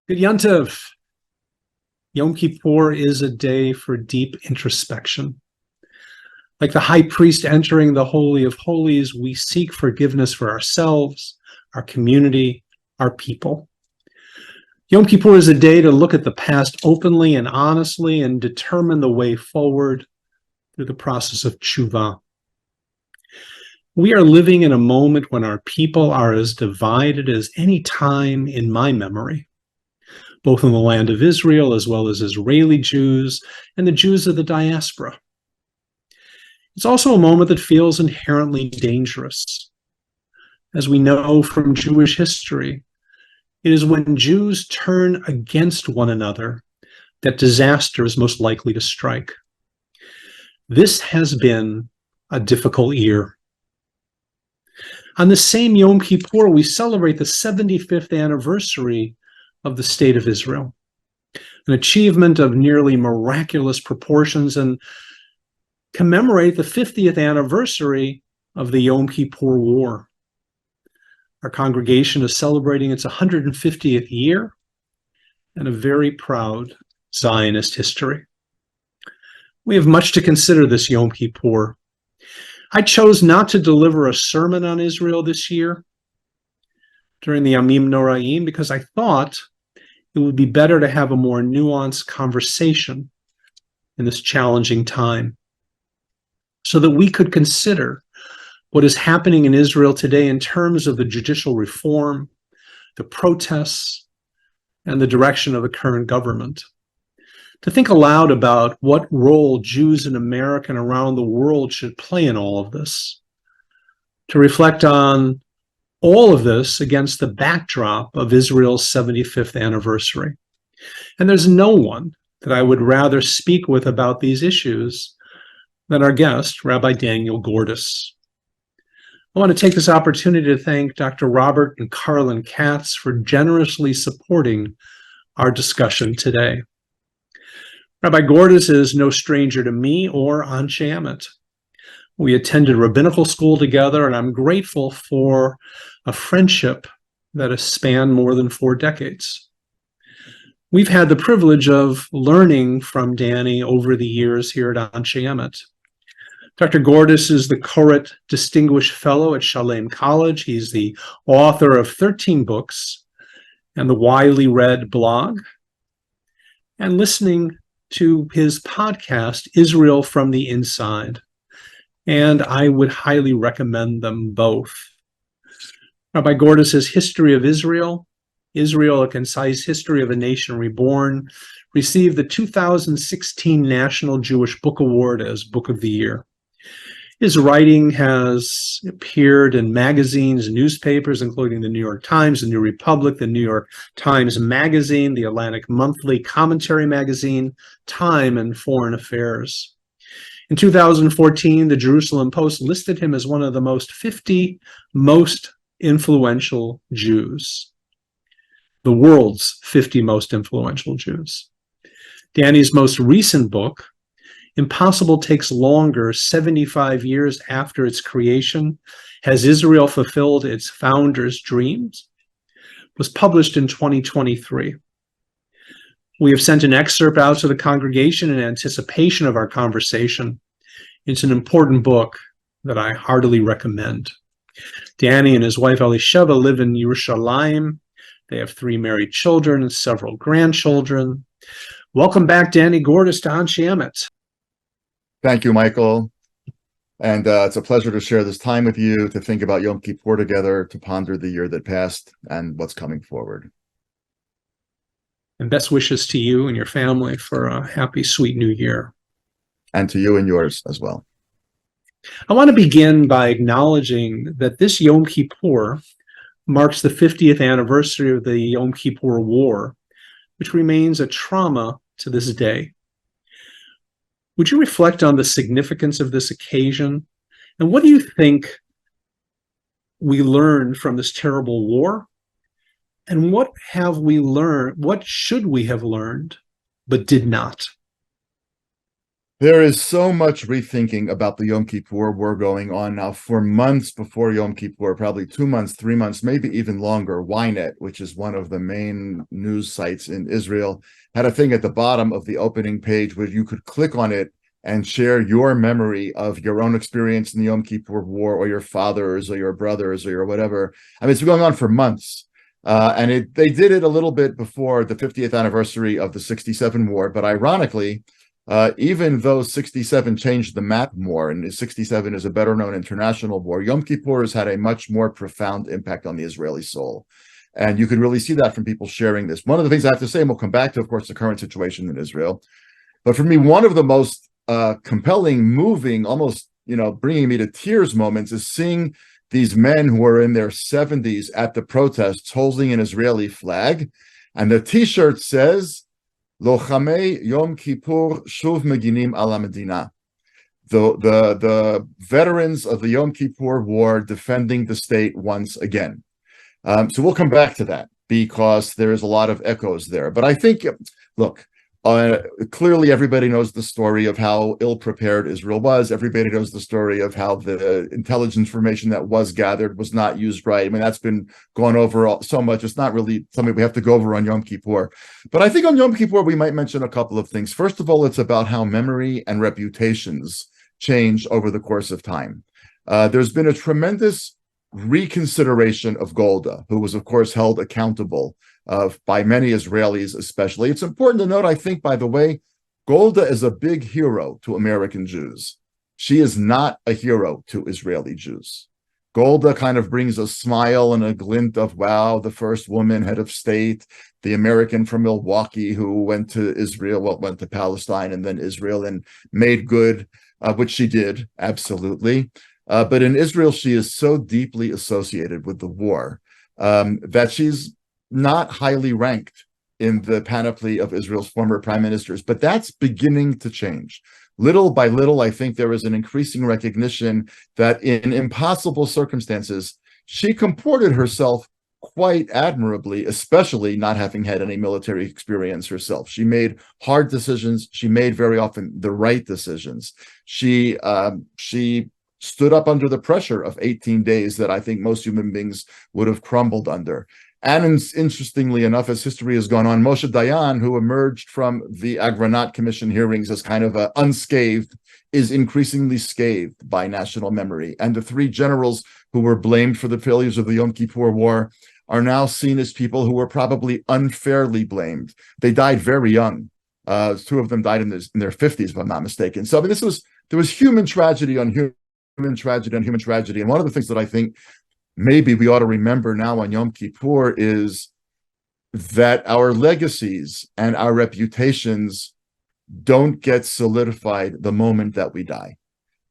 Good Yontiv. Yom Kippur is a day for deep introspection. Like the high priest entering the Holy of Holies, we seek forgiveness for ourselves, our community, our people. Yom Kippur is a day to look at the past openly and honestly and determine the way forward through the process of tshuva. We are living in a moment when our people are as divided as any time in my memory, both in the land of Israel as well as Israeli Jews and the Jews of the diaspora. It's also a moment that feels inherently dangerous. As we know from Jewish history, it is when Jews turn against one another that disaster is most likely to strike. This has been a difficult year. On the same Yom Kippur, we celebrate the 75th anniversary of the State of Israel, an achievement of nearly miraculous proportions, and commemorate the 50th anniversary of the Yom Kippur War. Our congregation is celebrating its 150th year and a very proud Zionist history. We have much to consider this Yom Kippur. I chose not to deliver a sermon on Israel this year during the Yamim Noraim because I thought it would be better to have a more nuanced conversation in this challenging time so that we could consider what is happening in Israel today in terms of the judicial reform, the protests, and the direction of the current government. To think aloud about what role Jews in America and around the world should play in all of this. To reflect on all of this against the backdrop of Israel's 75th anniversary. And there's no one that I would rather speak with about these issues than our guest, Rabbi Daniel Gordis. I want to take this opportunity to thank Dr. Robert and Carlin Katz for generously supporting our discussion today. Rabbi Gordis is no stranger to me or Anshe Emet. We attended rabbinical school together, and I'm grateful for a friendship that has spanned more than 4 decades. We've had the privilege of learning from Danny over the years here at Anshe Emet. Dr. Gordis is the Koret Distinguished Fellow at Shalem College. He's the author of 13 books and the widely read blog. And listening to his podcast, Israel from the Inside. And I would highly recommend them both. Rabbi Gordis' History of Israel, Israel, A Concise History of a Nation Reborn, received the 2016 National Jewish Book Award as Book of the Year. His writing has appeared in magazines, newspapers, including the New York Times, the New Republic, the New York Times Magazine, the Atlantic Monthly, Commentary Magazine, Time, and Foreign Affairs. In 2014, the Jerusalem Post listed him as one of the 50 most influential Jews, the world's 50 most influential Jews. Danny's most recent book, Impossible Takes Longer, 75 years after its creation, Has Israel Fulfilled Its Founders' Dreams?, was published in 2023. We have sent an excerpt out to the congregation in anticipation of our conversation. It's an important book that I heartily recommend. Danny and his wife Elisheva live in Yerushalayim. They have 3 married children and several grandchildren. Welcome back, Danny Gordis, to Anshe Emet. Thank you, Michael. And it's a pleasure to share this time with you, to think about Yom Kippur together, to ponder the year that passed and what's coming forward. And best wishes to you and your family for a happy, sweet new year. And to you and yours as well. I want to begin by acknowledging that this Yom Kippur marks the 50th anniversary of the Yom Kippur War, which remains a trauma to this day. Would you reflect on the significance of this occasion? And what do you think we learned from this terrible war? And what have we learned? What should we have learned, but did not? There is so much rethinking about the Yom Kippur war going on now for months before Yom Kippur, probably 2 months, 3 months, maybe even longer. Ynet, which is one of the main news sites in Israel, had a thing at the bottom of the opening page where you could click on it and share your memory of your own experience in the Yom Kippur war, or your father's or your brother's or your whatever. I mean, it's been going on for months. They did it a little bit before the 50th anniversary of the 67 war, but ironically, even though 67 changed the map more, and 67 is a better known international war, Yom Kippur has had a much more profound impact on the Israeli soul. And you can really see that from people sharing this. One of the things I have to say, and we'll come back to, of course, the current situation in Israel, but for me, one of the most compelling, moving, almost, bringing me to tears moments is seeing these men who are in their 70s at the protests holding an Israeli flag. And the t-shirt says, Lochamei Yom Kippur Shuv Meginim Ala Medina. The veterans of the Yom Kippur War defending the state once again. So we'll come back to that because there is a lot of echoes there. But I think, look, clearly everybody knows the story of how ill-prepared Israel was. Everybody knows the story of how the intelligence information that was gathered was not used right. I mean, that's been gone over so much. It's not really something we have to go over on Yom Kippur. But I think on Yom Kippur, we might mention a couple of things. First of all, it's about how memory and reputations change over the course of time. There's been a tremendous reconsideration of Golda, who was, of course, held accountable by many Israelis, especially. It's important to note, I think, by the way, Golda is a big hero to American Jews. She is not a hero to Israeli Jews. Golda kind of brings a smile and a glint of, wow, the first woman head of state, the American from Milwaukee who went to Israel, went to Palestine and then Israel and made good, which she did, absolutely. But in Israel, she is so deeply associated with the war that she's not highly ranked in the panoply of Israel's former prime ministers. But that's beginning to change. Little by little, I think there is an increasing recognition that in impossible circumstances, she comported herself quite admirably, especially not having had any military experience herself. She made hard decisions. She made very often the right decisions. She stood up under the pressure of 18 days that I think most human beings would have crumbled under. And interestingly enough, as history has gone on, Moshe Dayan, who emerged from the Agranat Commission hearings as kind of unscathed, is increasingly scathed by national memory. And the three generals who were blamed for the failures of the Yom Kippur War are now seen as people who were probably unfairly blamed. They died very young. Two of them died in their 50s, if I'm not mistaken. So I mean, there was human tragedy on human tragedy on human tragedy. And one of the things that I think maybe we ought to remember now on Yom Kippur is that our legacies and our reputations don't get solidified the moment that we die.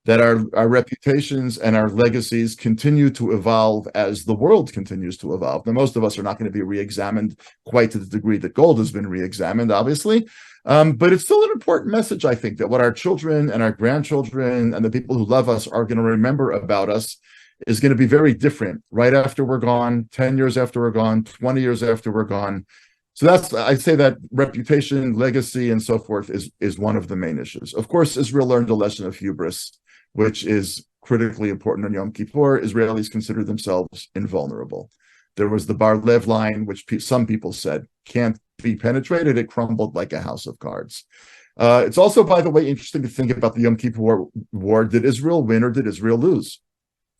That our reputations and our legacies continue to evolve as the world continues to evolve. Now, most of us are not going to be re-examined quite to the degree that gold has been re-examined, obviously. But it's still an important message, I think, that what our children and our grandchildren and the people who love us are going to remember about us is going to be very different right after we're gone, 10 years after we're gone, 20 years after we're gone. So I'd say that reputation, legacy, and so forth is one of the main issues. Of course, Israel learned a lesson of hubris, which is critically important on Yom Kippur. Israelis consider themselves invulnerable. There was the Bar Lev line, which some people said can't be penetrated. It crumbled like a house of cards. It's also, by the way, interesting to think about the Yom Kippur War. Did Israel win or did Israel lose?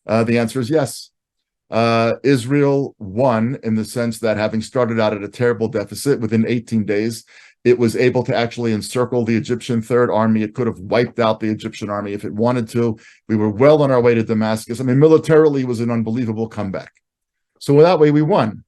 The answer is yes. Israel won in the sense that having started out at a terrible deficit, within 18 days, it was able to actually encircle the Egyptian Third Army. It could have wiped out the Egyptian army if it wanted to. We were well on our way to Damascus. I mean, militarily, it was an unbelievable comeback. So that way, we won.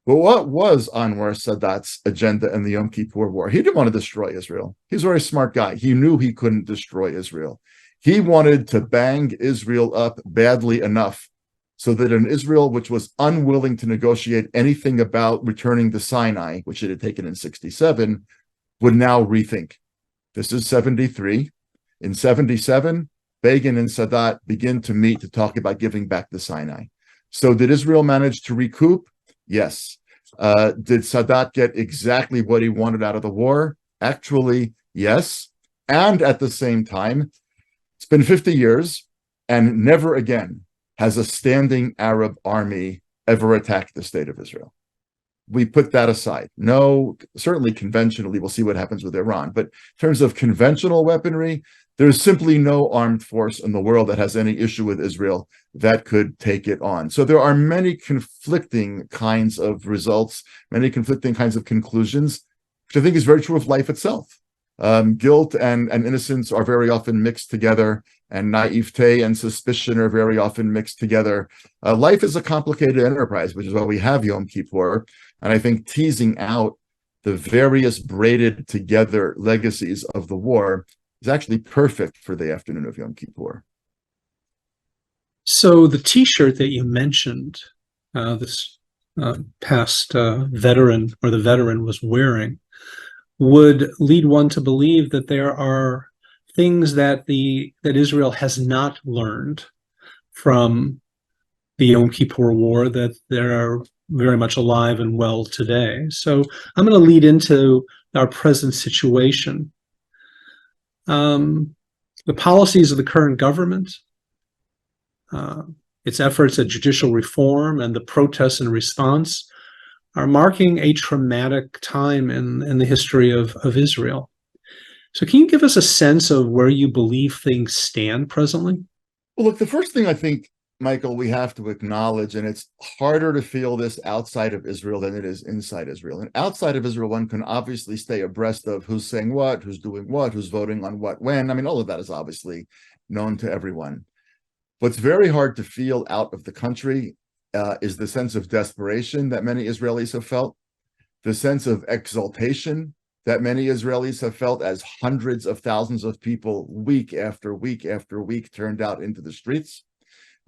But what was Anwar Sadat's agenda in the Yom Kippur War? He didn't want to destroy Israel. He's a very smart guy. He knew he couldn't destroy Israel. He wanted to bang Israel up badly enough so that an Israel which was unwilling to negotiate anything about returning to Sinai, which it had taken in 67, would now rethink. This is 73. In 77, Begin and Sadat begin to meet to talk about giving back the Sinai. So did Israel manage to recoup? Yes. Did Sadat get exactly what he wanted out of the war? Actually, yes. And at the same time, it's been 50 years, and never again has a standing Arab army ever attacked the state of Israel. We put that aside. No, certainly conventionally, we'll see what happens with Iran. But in terms of conventional weaponry, there's simply no armed force in the world that has any issue with Israel that could take it on. So there are many conflicting kinds of results, many conflicting kinds of conclusions, which I think is very true of life itself. Guilt and innocence are very often mixed together, and naivete and suspicion are very often mixed together. Life is a complicated enterprise, which is why we have Yom Kippur. And I think teasing out the various braided together legacies of the war is actually perfect for the afternoon of Yom Kippur. So the T-shirt that you mentioned, this past veteran, or the veteran was wearing, would lead one to believe that there are things that Israel has not learned from the Yom Kippur War, that are very much alive and well today. So I'm going to lead into our present situation. The policies of the current government, its efforts at judicial reform, and the protests in response are marking a traumatic time in the history of Israel. So can you give us a sense of where you believe things stand presently? Well, look, the first thing I think, Michael, we have to acknowledge, and it's harder to feel this outside of Israel than it is inside Israel. And outside of Israel, one can obviously stay abreast of who's saying what, who's doing what, who's voting on what, when. I mean, all of that is obviously known to everyone. What's very hard to feel out of the country is the sense of desperation that many Israelis have felt, the sense of exaltation that many Israelis have felt as hundreds of thousands of people week after week after week turned out into the streets.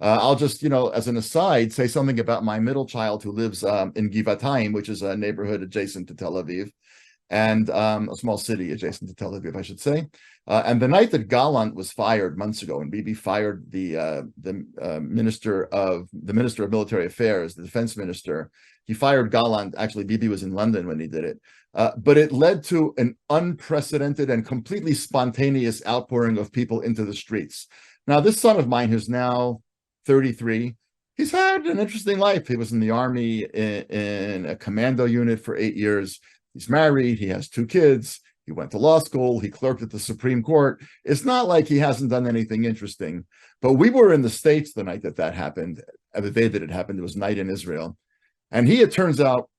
I'll just, as an aside, say something about my middle child who lives in Givatayim, which is a neighborhood adjacent to Tel Aviv, and a small city adjacent to Tel Aviv, I should say. And the night that Gallant was fired months ago, and Bibi fired the minister of military affairs, the defense minister, he fired Gallant. Actually, Bibi was in London when he did it. But it led to an unprecedented and completely spontaneous outpouring of people into the streets. Now, this son of mine, who's now 33, he's had an interesting life. He was in the army in a commando unit for 8 years. He's married. He has 2 kids. He went to law school. He clerked at the Supreme Court. It's not like he hasn't done anything interesting. But we were in the States the night that happened, the day that it happened. It was night in Israel. And it turns out,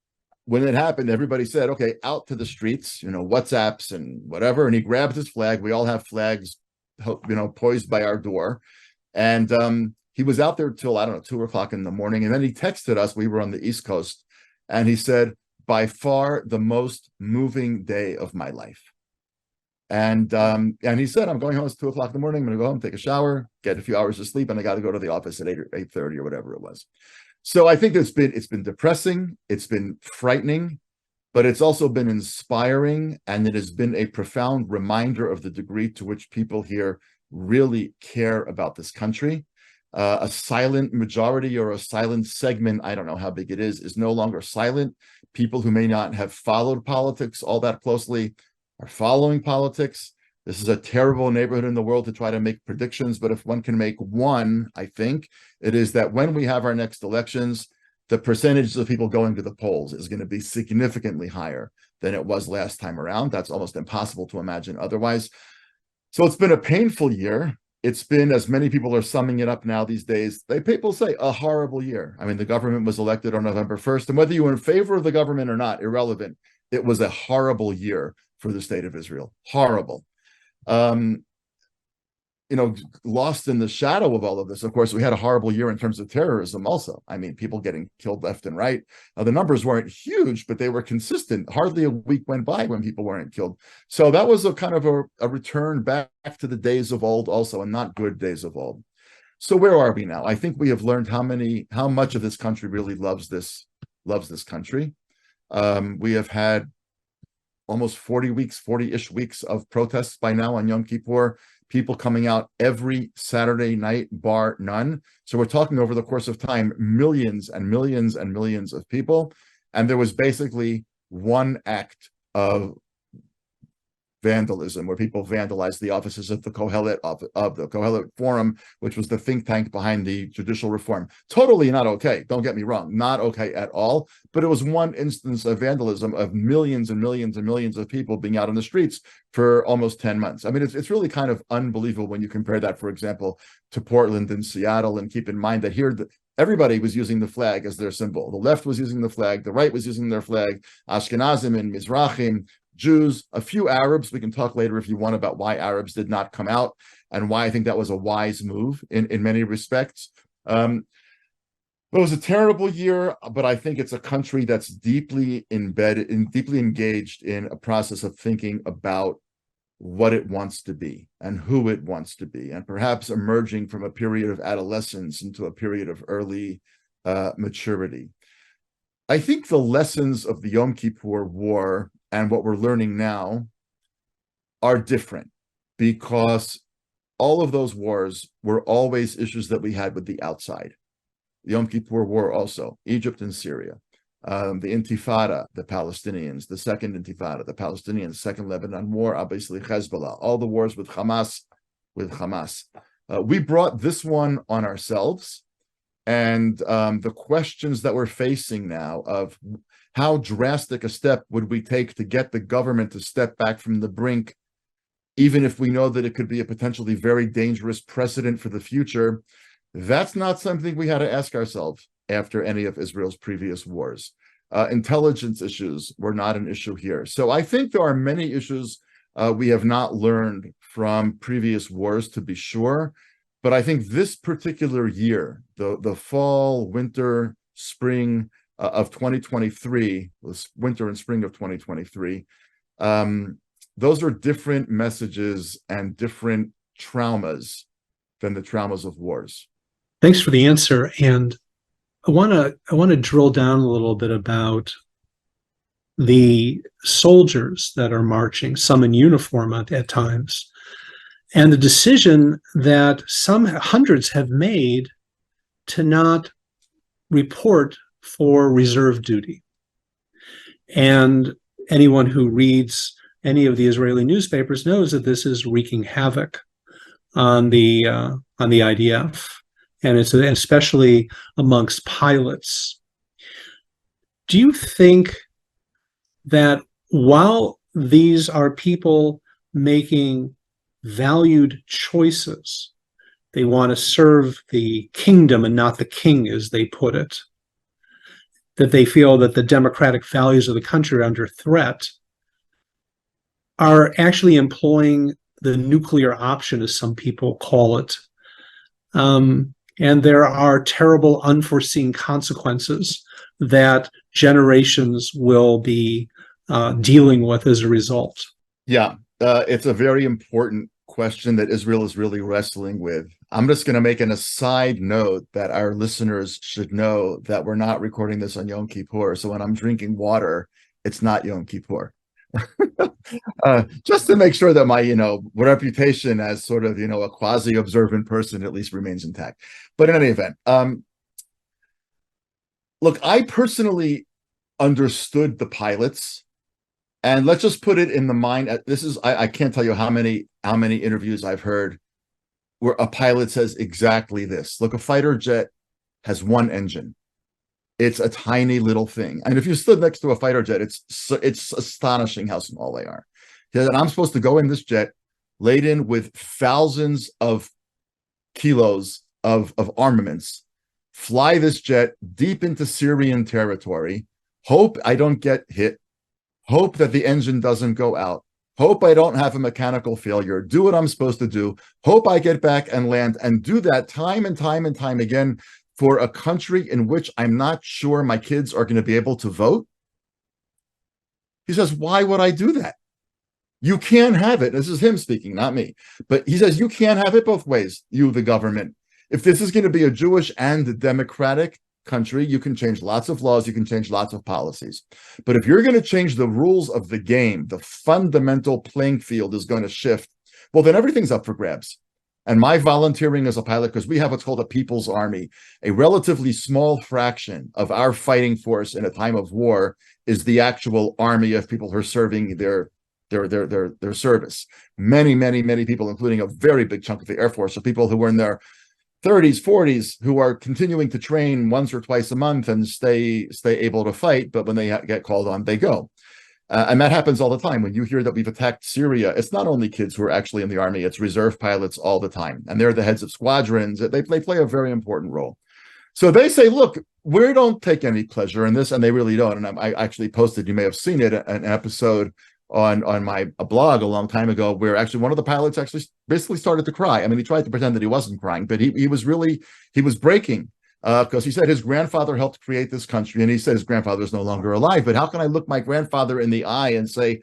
when it happened, everybody said, okay, out to the streets, WhatsApps and whatever. And he grabbed his flag. We all have flags, poised by our door. And he was out there till, 2 o'clock in the morning. And then he texted us. We were on the East Coast. And he said, by far the most moving day of my life. And he said, I'm going home. It's 2 o'clock in the morning. I'm going to go home, take a shower, get a few hours of sleep, and I got to go to the office at 8 or 8:30 or whatever it was. So I think it's been depressing. It's been frightening, but it's also been inspiring. And it has been a profound reminder of the degree to which people here really care about this country. A silent majority or a silent segment, I don't know how big it is no longer silent. People who may not have followed politics all that closely are following politics. This is a terrible neighborhood in the world to try to make predictions, but if one can make one, I think, it is that when we have our next elections, the percentage of people going to the polls is going to be significantly higher than it was last time around. That's almost impossible to imagine otherwise. So it's been a painful year. It's been, as many people are summing it up now these days, people say a horrible year. I mean, the government was elected on November 1st, and whether you were in favor of the government or not, irrelevant. It was a horrible year for the state of Israel. Horrible. Lost in the shadow of all of this, of course, we had a horrible year in terms of terrorism also. I mean, people getting killed left and right. The numbers weren't huge, but they were consistent. Hardly a week went by when people weren't killed. So that was a kind of a return back to the days of old also, and not good days of old. So where are we now? I think we have learned how much of this country really loves this country. We have had almost 40-ish weeks of protests by now on Yom Kippur. People coming out every Saturday night, bar none. So we're talking over the course of time, millions and millions and millions of people. And there was basically one act of vandalism, where people vandalized the offices of the Kohelet Forum, which was the think tank behind the judicial reform. Totally not okay. Don't get me wrong, not okay at all. But it was one instance of vandalism of millions and millions and millions of people being out on the streets for almost 10 months. I mean, it's really kind of unbelievable when you compare that, for example, to Portland and Seattle, and keep in mind that here everybody was using the flag as their symbol. The left was using the flag, the right was using their flag, Ashkenazim and Mizrahim, Jews, a few Arabs. We can talk later if you want about why Arabs did not come out and why I think that was a wise move in many respects. It was a terrible year, but I think it's a country that's deeply embedded and deeply engaged in a process of thinking about what it wants to be and who it wants to be, and perhaps emerging from a period of adolescence into a period of early maturity. I think the lessons of the Yom Kippur War and what we're learning now are different, because all of those wars were always issues that we had with the outside. The Yom Kippur War also, Egypt and Syria, the Intifada, the Palestinians, the second Intifada, the Palestinians, second Lebanon War, obviously Hezbollah, all the wars with Hamas. We brought this one on ourselves, and the questions that we're facing now of how drastic a step would we take to get the government to step back from the brink, even if we know that it could be a potentially very dangerous precedent for the future. That's not something we had to ask ourselves after any of Israel's previous wars. Intelligence issues were not an issue here. So I think there are many issues we have not learned from previous wars, to be sure. But I think this particular year, the fall, winter, spring of 2023, winter and spring of 2023, those are different messages and different traumas than the traumas of wars. Thanks for the answer. And I want to drill down a little bit about the soldiers that are marching, some in uniform at times, and the decision that some hundreds have made to not report for reserve duty. And anyone who reads any of the Israeli newspapers knows that this is wreaking havoc on the IDF, and it's especially amongst pilots. Do you think that while these are people making valued choices, they want to serve the kingdom and not the king, as they put it, that they feel that the democratic values of the country are under threat, are actually employing the nuclear option, as some people call it. And there are terrible unforeseen consequences that generations will be dealing with as a result? Yeah, it's a very important question that Israel is really wrestling with. I'm just going to make an aside note that our listeners should know that we're not recording this on Yom Kippur. So when I'm drinking water, it's not Yom Kippur. Just to make sure that my, reputation as sort of, a quasi-observant person at least remains intact. But in any event, look, I personally understood the pilots, and let's just put it in the mind. I can't tell you how many interviews I've heard where a pilot says exactly this. Look, a fighter jet has one engine. It's a tiny little thing. And if you stood next to a fighter jet, it's astonishing how small they are. And I'm supposed to go in this jet laden with thousands of kilos of armaments, fly this jet deep into Syrian territory, hope I don't get hit, hope that the engine doesn't go out, hope I don't have a mechanical failure, do what I'm supposed to do, hope I get back and land, and do that time and time and time again for a country in which I'm not sure my kids are going to be able to vote. He says, why would I do that? You can't have it. This is him speaking, not me. But he says, you can't have it both ways, you, the government. If this is going to be a Jewish and democratic country, you can change lots of laws, you can change lots of policies. But if you're going to change the rules of the game, the fundamental playing field is going to shift, well, then everything's up for grabs. And my volunteering as a pilot, because we have what's called a People's Army, a relatively small fraction of our fighting force in a time of war is the actual army of people who are serving their their service. Many people, including a very big chunk of the Air Force, so people who were in their 30s, 40s, who are continuing to train once or twice a month and stay able to fight, but when they get called on, they go. And that happens all the time. When you hear that we've attacked Syria, it's not only kids who are actually in the army, it's reserve pilots all the time. And they're the heads of squadrons. They play a very important role. So they say, look, we don't take any pleasure in this, and they really don't. And I actually posted, you may have seen it, an episode on my blog a long time ago, where actually one of the pilots actually basically started to cry. I mean, he tried to pretend that he wasn't crying, but he was breaking, because he said his grandfather helped create this country, and he said his grandfather is no longer alive. But how can I look my grandfather in the eye and say,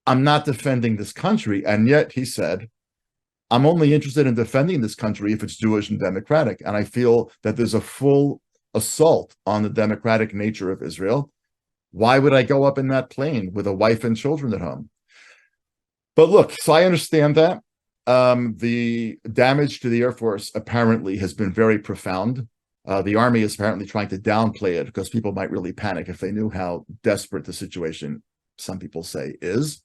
I'm not defending this country? And yet he said, I'm only interested in defending this country if it's Jewish and democratic. And I feel that there's a full assault on the democratic nature of Israel. Why would I go up in that plane with a wife and children at home? But look, so I understand that. The damage to the Air Force apparently has been very profound. The Army is apparently trying to downplay it because people might really panic if they knew how desperate the situation, some people say, is.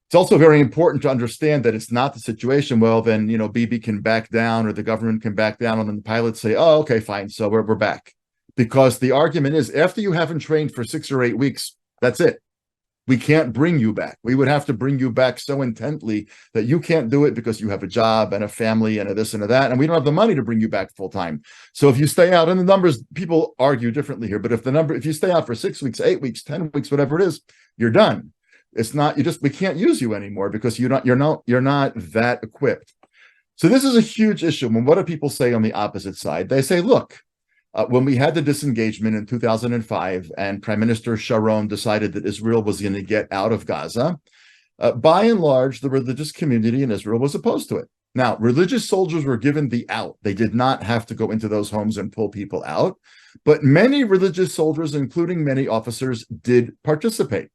It's also very important to understand that it's not the situation, well, then, Bibi can back down or the government can back down, and then the pilots say, oh, okay, fine, so we're back. Because the argument is, after you haven't trained for 6 or 8 weeks, that's it. We can't bring you back. We would have to bring you back so intently that you can't do it because you have a job and a family and a this and a that, and we don't have the money to bring you back full time. So if you stay out, and the numbers, people argue differently here, but if you stay out for 6 weeks, 8 weeks, 10 weeks, whatever it is, you're done. It's not, we can't use you anymore because you're not that equipped. So this is a huge issue. And what do people say on the opposite side? They say, look, when we had the disengagement in 2005 and Prime Minister Sharon decided that Israel was going to get out of Gaza, by and large, the religious community in Israel was opposed to it. Now, religious soldiers were given the out. They did not have to go into those homes and pull people out. But many religious soldiers, including many officers, did participate.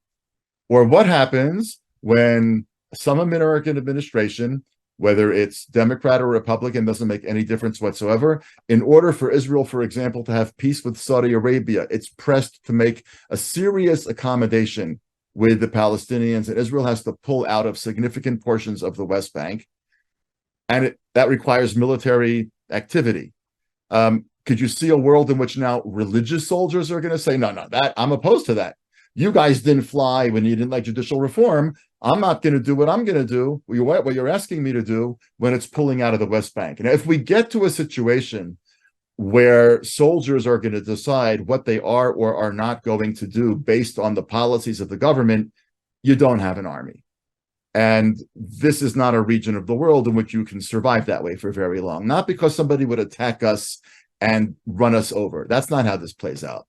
Or what happens when some American administration, whether it's Democrat or Republican, doesn't make any difference whatsoever. In order for Israel, for example, to have peace with Saudi Arabia, it's pressed to make a serious accommodation with the Palestinians, and Israel has to pull out of significant portions of the West Bank. And that requires military activity. Could you see a world in which now religious soldiers are going to say, no, that I'm opposed to that. You guys didn't fly when you didn't like judicial reform. I'm not going to do what I'm going to do, what you're asking me to do, when it's pulling out of the West Bank. And if we get to a situation where soldiers are going to decide what they are or are not going to do based on the policies of the government, you don't have an army. And this is not a region of the world in which you can survive that way for very long. Not because somebody would attack us and run us over. That's not how this plays out.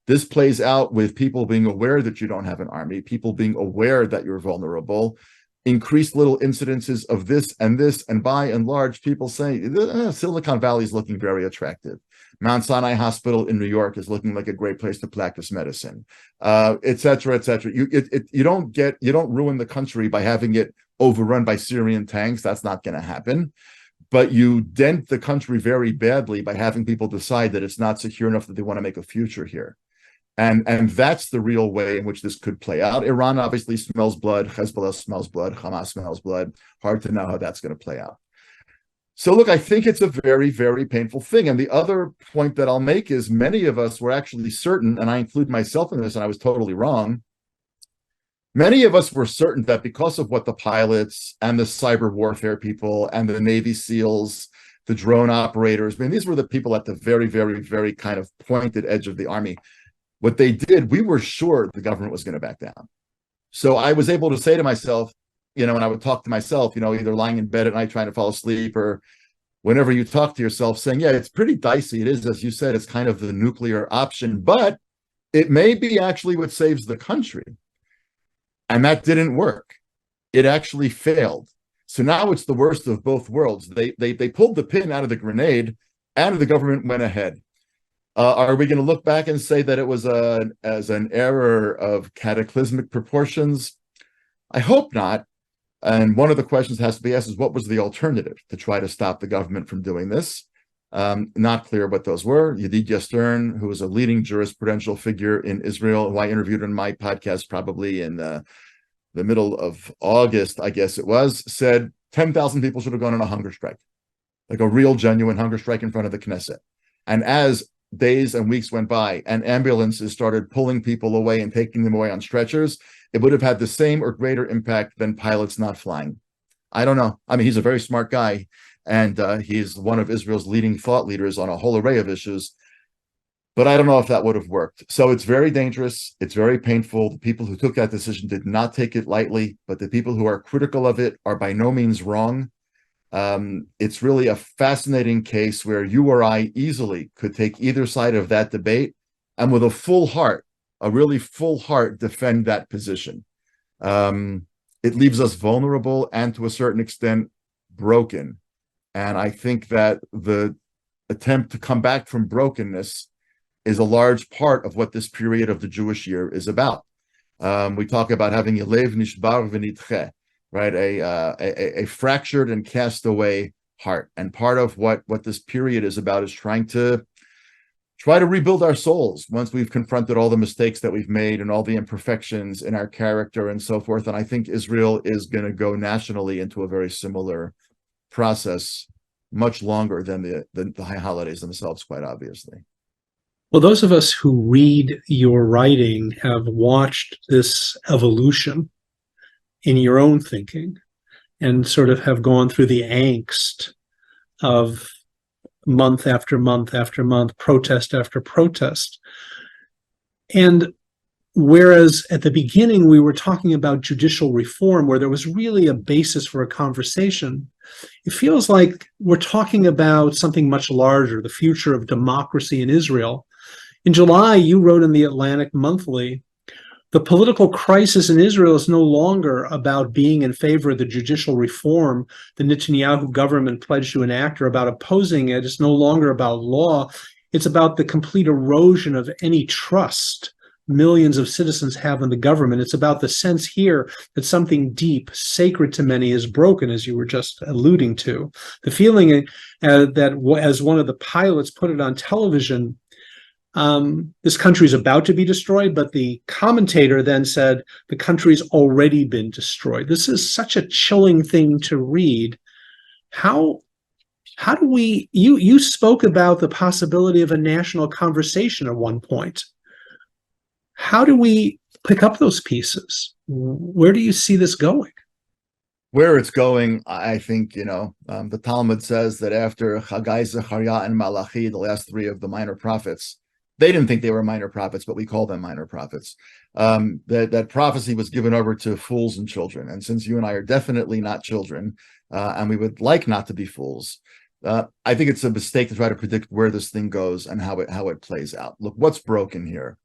This plays out with people being aware that you don't have an army, people being aware that you're vulnerable, increased little incidences of this, and by and large, people say, Silicon Valley is looking very attractive. Mount Sinai Hospital in New York is looking like a great place to practice medicine, et cetera, et cetera. You don't ruin the country by having it overrun by Syrian tanks. That's not going to happen. But you dent the country very badly by having people decide that it's not secure enough that they want to make a future here. And that's the real way in which this could play out. Iran obviously smells blood. Hezbollah smells blood. Hamas smells blood. Hard to know how that's going to play out. So look, I think it's a very, very painful thing. And the other point that I'll make is many of us were actually certain, and I include myself in this, and I was totally wrong. Many of us were certain that because of what the pilots and the cyber warfare people and the Navy SEALs, the drone operators, these were the people at the very, very, very kind of pointed edge of the army. What they did, we were sure the government was going to back down. So I was able to say to myself, and I would talk to myself, either lying in bed at night trying to fall asleep, or whenever you talk to yourself, saying, yeah, it's pretty dicey. It is, as you said, it's kind of the nuclear option, but it may be actually what saves the country. And that didn't work. It actually failed. So now it's the worst of both worlds. They pulled the pin out of the grenade, and the government went ahead. Are we going to look back and say that it was as an error of cataclysmic proportions? I hope not. And one of the questions has to be asked is, what was the alternative to try to stop the government from doing this? Not clear what those were. Yedidya Stern, who was a leading jurisprudential figure in Israel, who I interviewed on my podcast probably in the the middle of August, I guess it was, said 10,000 people should have gone on a hunger strike, like a real, genuine hunger strike in front of the Knesset. And as days and weeks went by and ambulances started pulling people away and taking them away on stretchers, it would have had the same or greater impact than pilots not flying. I don't know. I mean, he's a very smart guy, and he's one of Israel's leading thought leaders on a whole array of issues. But I don't know if that would have worked. So it's very dangerous. It's very painful. The people who took that decision did not take it lightly, but the people who are critical of it are by no means wrong. It's really a fascinating case where you or I easily could take either side of that debate and with a full heart, a really full heart, defend that position. It leaves us vulnerable and to a certain extent broken. And I think that the attempt to come back from brokenness is a large part of what this period of the Jewish year is about. We talk about having a lev nishbar v'nidche, right? A fractured and cast away heart. And part of what this period is about is try to rebuild our souls once we've confronted all the mistakes that we've made and all the imperfections in our character and so forth. And I think Israel is going to go nationally into a very similar process, much longer than the high holidays themselves, quite obviously. Well, those of us who read your writing have watched this evolution in your own thinking and sort of have gone through the angst of month after month after month, protest after protest. And whereas at the beginning we were talking about judicial reform, where there was really a basis for a conversation, it feels like we're talking about something much larger, the future of democracy in Israel. In July, you wrote in the Atlantic Monthly, the political crisis in Israel is no longer about being in favor of the judicial reform the Netanyahu government pledged to enact or about opposing it. It's no longer about law. It's about the complete erosion of any trust millions of citizens have in the government. It's about the sense here that something deep, sacred to many, is broken, as you were just alluding to. The feeling that, as one of the pilots put it on television, this country is about to be destroyed, but the commentator then said the country's already been destroyed. This is such a chilling thing to read. How do we, you spoke about the possibility of a national conversation at one point. How do we pick up those pieces? Where do you see this going? Where it's going, I think, the Talmud says that after Haggai, Zechariah, and Malachi, the last three of the minor prophets, they didn't think they were minor prophets, but we call them minor prophets. That prophecy was given over to fools and children. And since you and I are definitely not children, and we would like not to be fools, I think it's a mistake to try to predict where this thing goes and how it plays out. Look, what's broken here?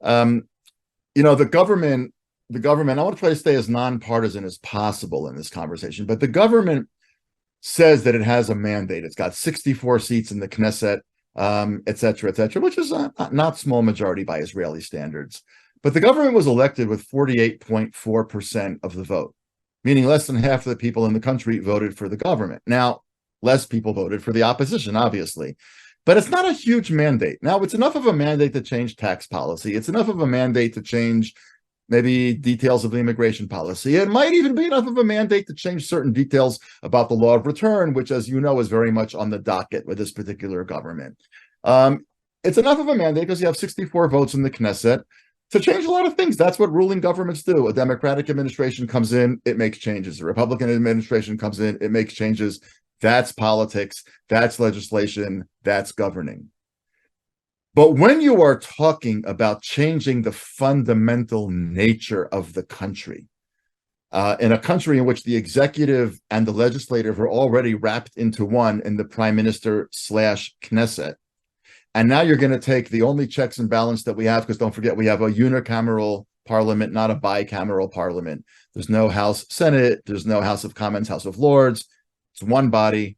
The government, I want to try to stay as nonpartisan as possible in this conversation, but the government says that it has a mandate. It's got 64 seats in the Knesset, et cetera, which is a not small majority by Israeli standards. But the government was elected with 48.4% of the vote, meaning less than half of the people in the country voted for the government. Now, less people voted for the opposition, obviously. But it's not a huge mandate. Now, it's enough of a mandate to change tax policy. It's enough of a mandate to change maybe details of the immigration policy. It might even be enough of a mandate to change certain details about the law of return, which, as you know, is very much on the docket with this particular government. It's enough of a mandate because you have 64 votes in the Knesset to change a lot of things. That's what ruling governments do. A Democratic administration comes in, it makes changes. A Republican administration comes in, it makes changes. That's politics, that's legislation, that's governing. But when you are talking about changing the fundamental nature of the country, in a country in which the executive and the legislative are already wrapped into one in the prime minister / Knesset, and now you're going to take the only checks and balance that we have, because don't forget, we have a unicameral parliament, not a bicameral parliament. There's no House Senate, there's no House of Commons, House of Lords. It's one body.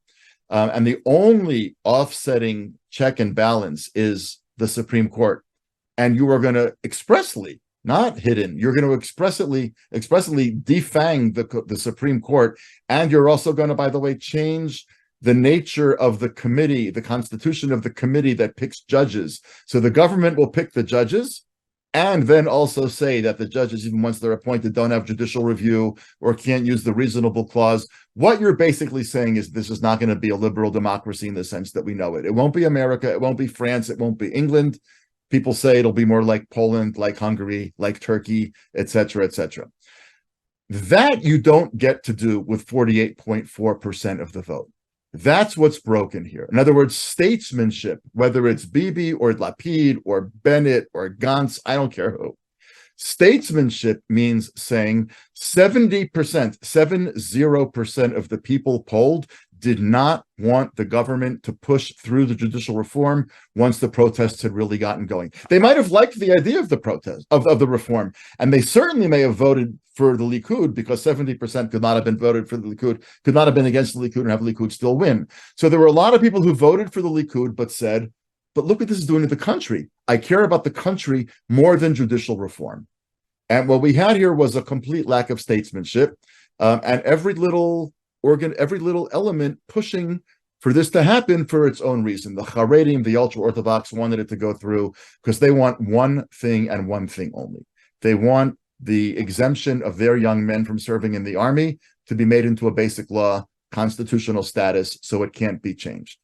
And the only offsetting check and balance is the Supreme Court. And you are going to expressly, not hidden, you're going to expressly defang the Supreme Court. And you're also going to, by the way, change the nature of the committee, the constitution of the committee that picks judges. So the government will pick the judges, and then also say that the judges, even once they're appointed, don't have judicial review or can't use the reasonable clause, what you're basically saying is this is not going to be a liberal democracy in the sense that we know it. It won't be America. It won't be France. It won't be England. People say it'll be more like Poland, like Hungary, like Turkey, et cetera, et cetera. That you don't get to do with 48.4% of the vote. That's what's broken here. In other words, statesmanship, whether it's Bibi or Lapid or Bennett or Gantz, I don't care who. Statesmanship means saying 70%, 70% of the people polled did not want the government to push through the judicial reform once the protests had really gotten going. They might have liked the idea of the protest, of the reform, and they certainly may have voted for the Likud because 70% could not have been voted for the Likud, could not have been against the Likud and have the Likud still win. So there were a lot of people who voted for the Likud but said, but look what this is doing to the country. I care about the country more than judicial reform. And what we had here was a complete lack of statesmanship, and every little element pushing for this to happen for its own reason. The Haredim, the ultra-Orthodox, wanted it to go through because they want one thing and one thing only. They want the exemption of their young men from serving in the army to be made into a basic law, constitutional status, so it can't be changed.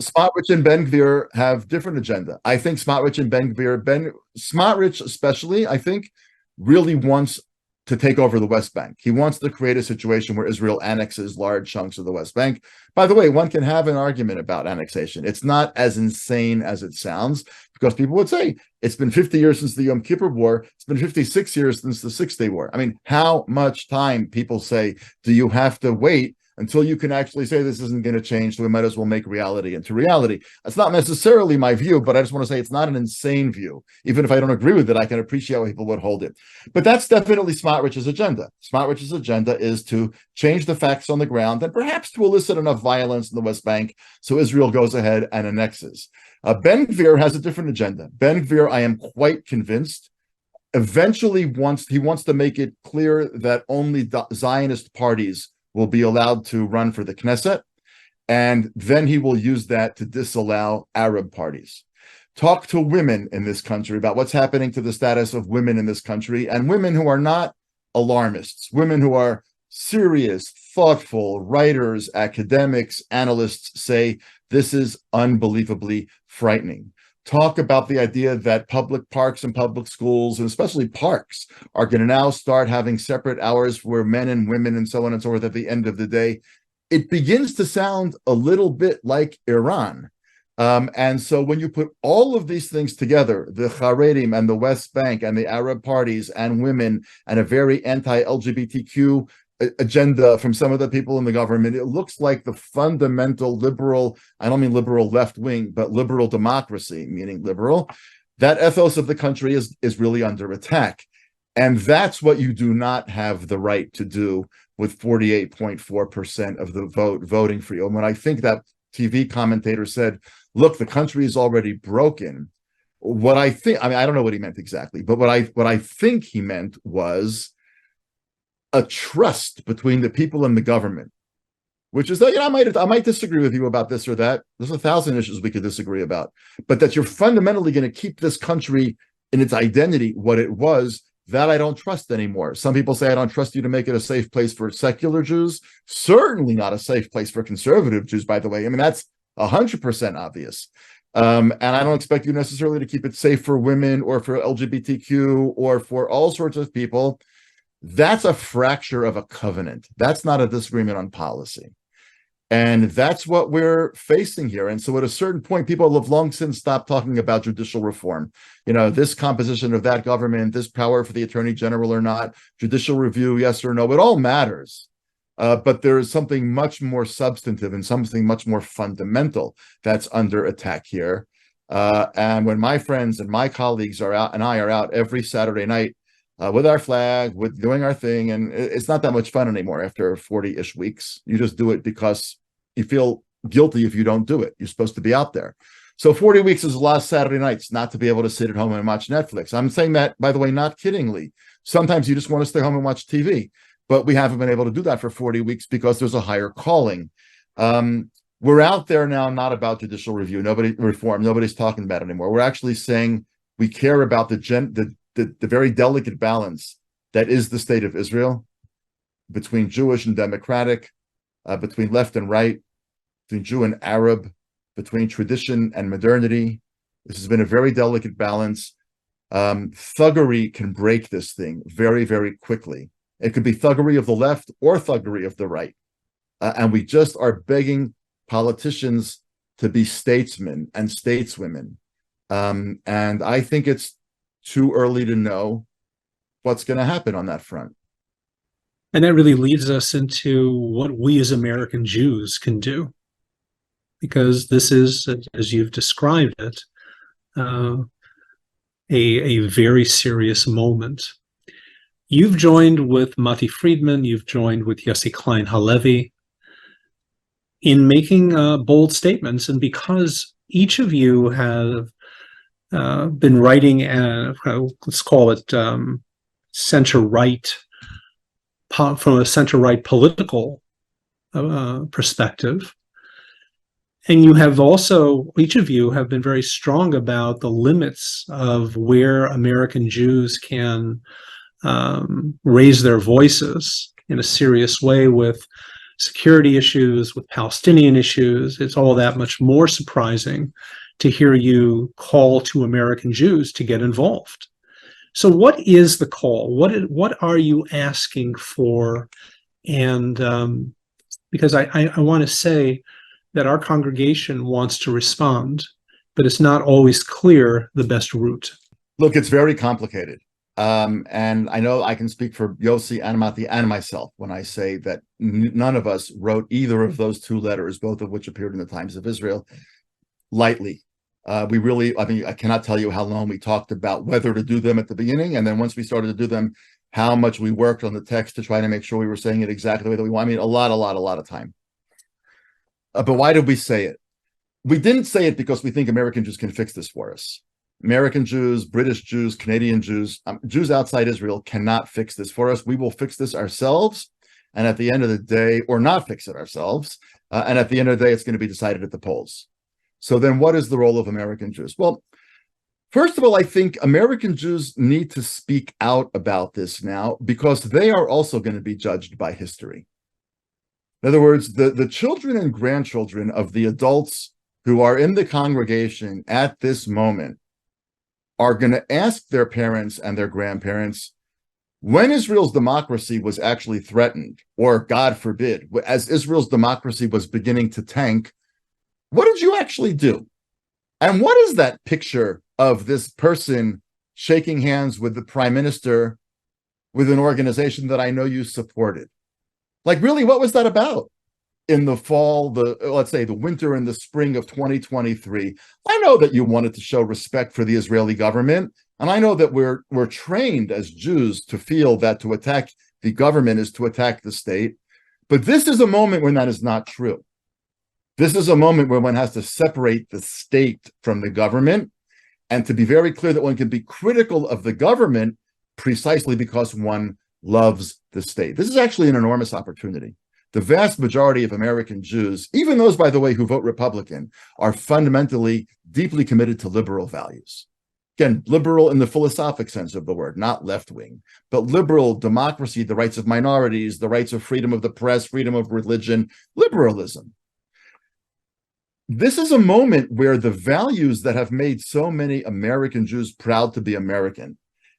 Smotrich and Ben Gvir have different agenda. I think Smotrich and Ben Gvir, Smotrich especially, I think, really wants to take over the West Bank. He wants to create a situation where Israel annexes large chunks of the West Bank. By the way, one can have an argument about annexation. It's not as insane as it sounds, because people would say, it's been 50 years since the Yom Kippur War. It's been 56 years since the Six-Day War. I mean, how much time, people say, do you have to wait until you can actually say this isn't going to change, so we might as well make reality into reality? That's not necessarily my view, but I just want to say it's not an insane view. Even if I don't agree with it, I can appreciate how people would hold it. But that's definitely Smotrich's agenda. Smotrich's agenda is to change the facts on the ground and perhaps to elicit enough violence in the West Bank so Israel goes ahead and annexes. Ben Gvir has a different agenda. Ben Gvir, I am quite convinced, eventually wants to make it clear that only Zionist parties will be allowed to run for the Knesset, and then he will use that to disallow Arab parties. Talk to women in this country about what's happening to the status of women in this country, and women who are not alarmists, women who are serious, thoughtful, writers, academics, analysts say this is unbelievably frightening. Talk about the idea that public parks and public schools, and especially parks, are going to now start having separate hours for men and women and so on and so forth at the end of the day. It begins to sound a little bit like Iran. And so when you put all of these things together, the Haredim and the West Bank and the Arab parties and women and a very anti-LGBTQ agenda from some of the people in the government, it looks like the fundamental liberal, I don't mean liberal left wing, but liberal democracy, meaning liberal, that ethos of the country is really under attack. And that's what you do not have the right to do with 48.4% of the vote voting for you. And when I think that TV commentator said, look, the country is already broken, what I think, I mean, I don't know what he meant exactly, but what I think he meant was a trust between the people and the government, which is that, I might disagree with you about this or that. There's 1,000 issues we could disagree about, but that you're fundamentally going to keep this country in its identity, what it was, that I don't trust anymore. Some people say I don't trust you to make it a safe place for secular Jews. Certainly not a safe place for conservative Jews, by the way. I mean, that's 100% obvious. And I don't expect you necessarily to keep it safe for women or for LGBTQ or for all sorts of people. That's a fracture of a covenant. That's not a disagreement on policy. And that's what we're facing here. And so at a certain point, people have long since stopped talking about judicial reform. This composition of that government, this power for the attorney general or not, judicial review, yes or no, it all matters. But there is something much more substantive and something much more fundamental that's under attack here. And when my friends and my colleagues are out, and I are out every Saturday night with our flag, with doing our thing, and it's not that much fun anymore after 40-ish weeks. You just do it because you feel guilty if you don't do it. You're supposed to be out there. So 40 weeks is a lot of Saturday nights not to be able to sit at home and watch Netflix. I'm saying that, by the way, not kiddingly. Sometimes you just want to stay home and watch TV, but we haven't been able to do that for 40 weeks because there's a higher calling. We're out there now, not about judicial review, reform. Nobody's talking about it anymore. We're actually saying We care about the very delicate balance that is the state of Israel between Jewish and democratic, between left and right, between Jew and Arab, between tradition and modernity. This has been a very delicate balance. Thuggery can break this thing very, very quickly. It could be thuggery of the left or thuggery of the right. And we just are begging politicians to be statesmen and stateswomen. And I think it's too early to know what's going to happen on that front. And that really leads us into what we as American Jews can do. Because this is, as you've described it, a very serious moment. You've joined with Mati Friedman, you've joined with Yossi Klein Halevi in making bold statements. And because each of you have been writing, let's call it center-right, from a center-right political perspective, and you have also, each of you have been very strong about the limits of where American Jews can raise their voices in a serious way with security issues, with Palestinian issues. It's all that much more surprising to hear you call to American Jews to get involved. So what is the call? What are you asking for? And because I want to say that our congregation wants to respond, but it's not always clear the best route. Look, it's very complicated. And I know I can speak for Yossi and Mati and myself when I say that none of us wrote either of those two letters, both of which appeared in the Times of Israel, lightly. We really, I mean, I cannot tell you how long we talked about whether to do them at the beginning. And then once we started to do them, how much we worked on the text to try to make sure we were saying it exactly the way that we want. I mean, a lot of time. But why did we say it? We didn't say it because we think American Jews can fix this for us. American Jews, British Jews, Canadian Jews, Jews outside Israel cannot fix this for us. We will fix this ourselves. And at the end of the day, or not fix it ourselves. And at the end of the day, it's going to be decided at the polls. So then what is the role of American Jews? Well, first of all, I think American Jews need to speak out about this now because they are also going to be judged by history. In other words, the children and grandchildren of the adults who are in the congregation at this moment are going to ask their parents and their grandparents, when Israel's democracy was actually threatened, or God forbid, as Israel's democracy was beginning to tank, what did you actually do? And what is that picture of this person shaking hands with the prime minister with an organization that I know you supported? Like, really, what was that about? In the fall, let's say the winter and the spring of 2023, I know that you wanted to show respect for the Israeli government. And I know that we're trained as Jews to feel that to attack the government is to attack the state. But this is a moment when that is not true. This is a moment where one has to separate the state from the government and to be very clear that one can be critical of the government precisely because one loves the state. This is actually an enormous opportunity. The vast majority of American Jews, even those, by the way, who vote Republican, are fundamentally deeply committed to liberal values. Again, liberal in the philosophic sense of the word, not left-wing, but liberal, democracy, the rights of minorities, the rights of freedom of the press, freedom of religion, liberalism. This is a moment where the values that have made so many American Jews proud to be American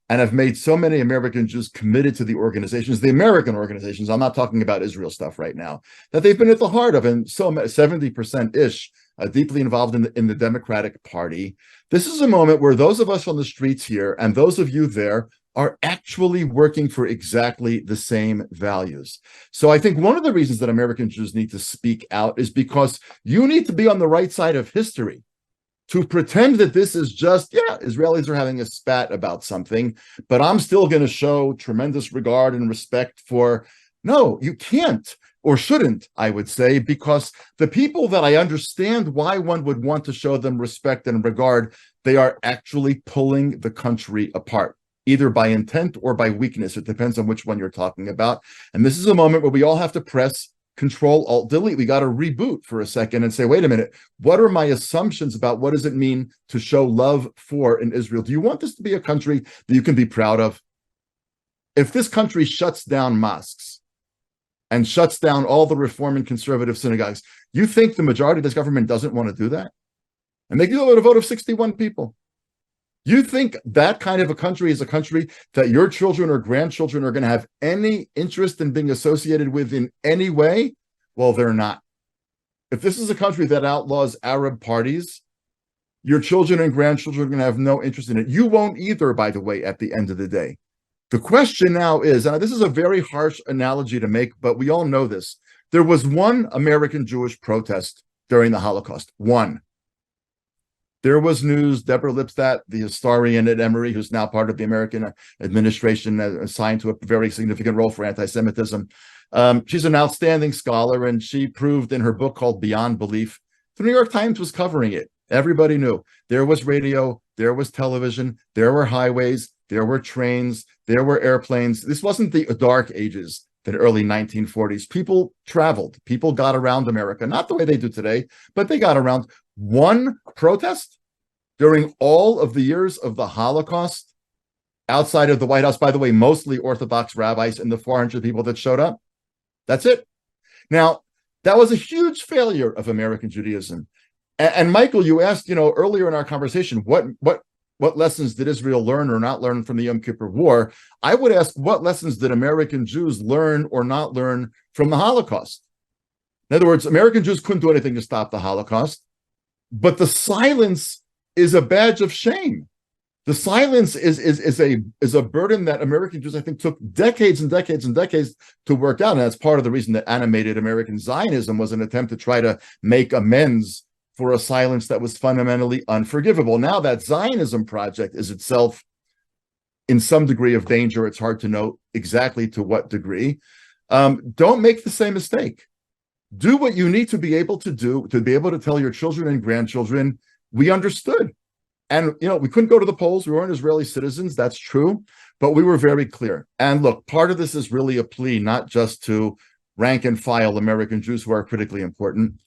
and have made so many American Jews committed to the organizations, the American organizations, I'm not talking about Israel stuff right now, that they've been at the heart of, and so 70%-ish deeply involved in the Democratic Party. This is a moment where those of us on the streets here and those of you there are actually working for exactly the same values. So I think one of the reasons that American Jews need to speak out is because you need to be on the right side of history. To pretend that this is just, yeah, Israelis are having a spat about something, but I'm still going to show tremendous regard and respect for, no, you can't or shouldn't, I would say, because the people that I understand why one would want to show them respect and regard, they are actually pulling the country apart, either by intent or by weakness. It depends on which one you're talking about. And this is a moment where we all have to press Control-Alt-Delete. We got to reboot for a second and say, wait a minute, what are my assumptions about what does it mean to show love for in Israel? Do you want this to be a country that you can be proud of? If this country shuts down mosques and shuts down all the Reform and conservative synagogues, you think the majority of this government doesn't want to do that? And they do it with a vote of 61 people. You think that kind of a country is a country that your children or grandchildren are going to have any interest in being associated with in any way? Well, they're not. If this is a country that outlaws Arab parties, your children and grandchildren are going to have no interest in it. You won't either, by the way, at the end of the day. The question now is, and this is a very harsh analogy to make, but we all know this. There was one American Jewish protest during the Holocaust. One. There was news, Deborah Lipstadt, the historian at Emory, who's now part of the American administration, assigned to a very significant role for anti-Semitism. She's an outstanding scholar, and she proved in her book called Beyond Belief, the New York Times was covering it. Everybody knew. There was radio, there was television, there were highways, there were trains, there were airplanes. This wasn't the dark ages, the early 1940s. People traveled. People got around America, not the way they do today, but they got around. One protest during all of the years of the Holocaust outside of the White House, by the way, mostly Orthodox rabbis and the 400 people that showed up. That's it. Now, that was a huge failure of American Judaism. And Michael, you asked, earlier in our conversation, what lessons did Israel learn or not learn from the Yom Kippur War? I would ask, what lessons did American Jews learn or not learn from the Holocaust? In other words, American Jews couldn't do anything to stop the Holocaust, but the silence is a badge of shame. The silence is a burden that American Jews, I think, took decades and decades and decades to work out. And that's part of the reason that animated American Zionism was an attempt to try to make amends for a silence that was fundamentally unforgivable. Now that Zionism project is itself in some degree of danger. It's hard to know exactly to what degree. Don't make the same mistake. Do what you need to be able to do to be able to tell your children and grandchildren, we understood. And, we couldn't go to the polls. We weren't Israeli citizens. That's true. But we were very clear. And look, part of this is really a plea, not just to rank and file American Jews who are critically important,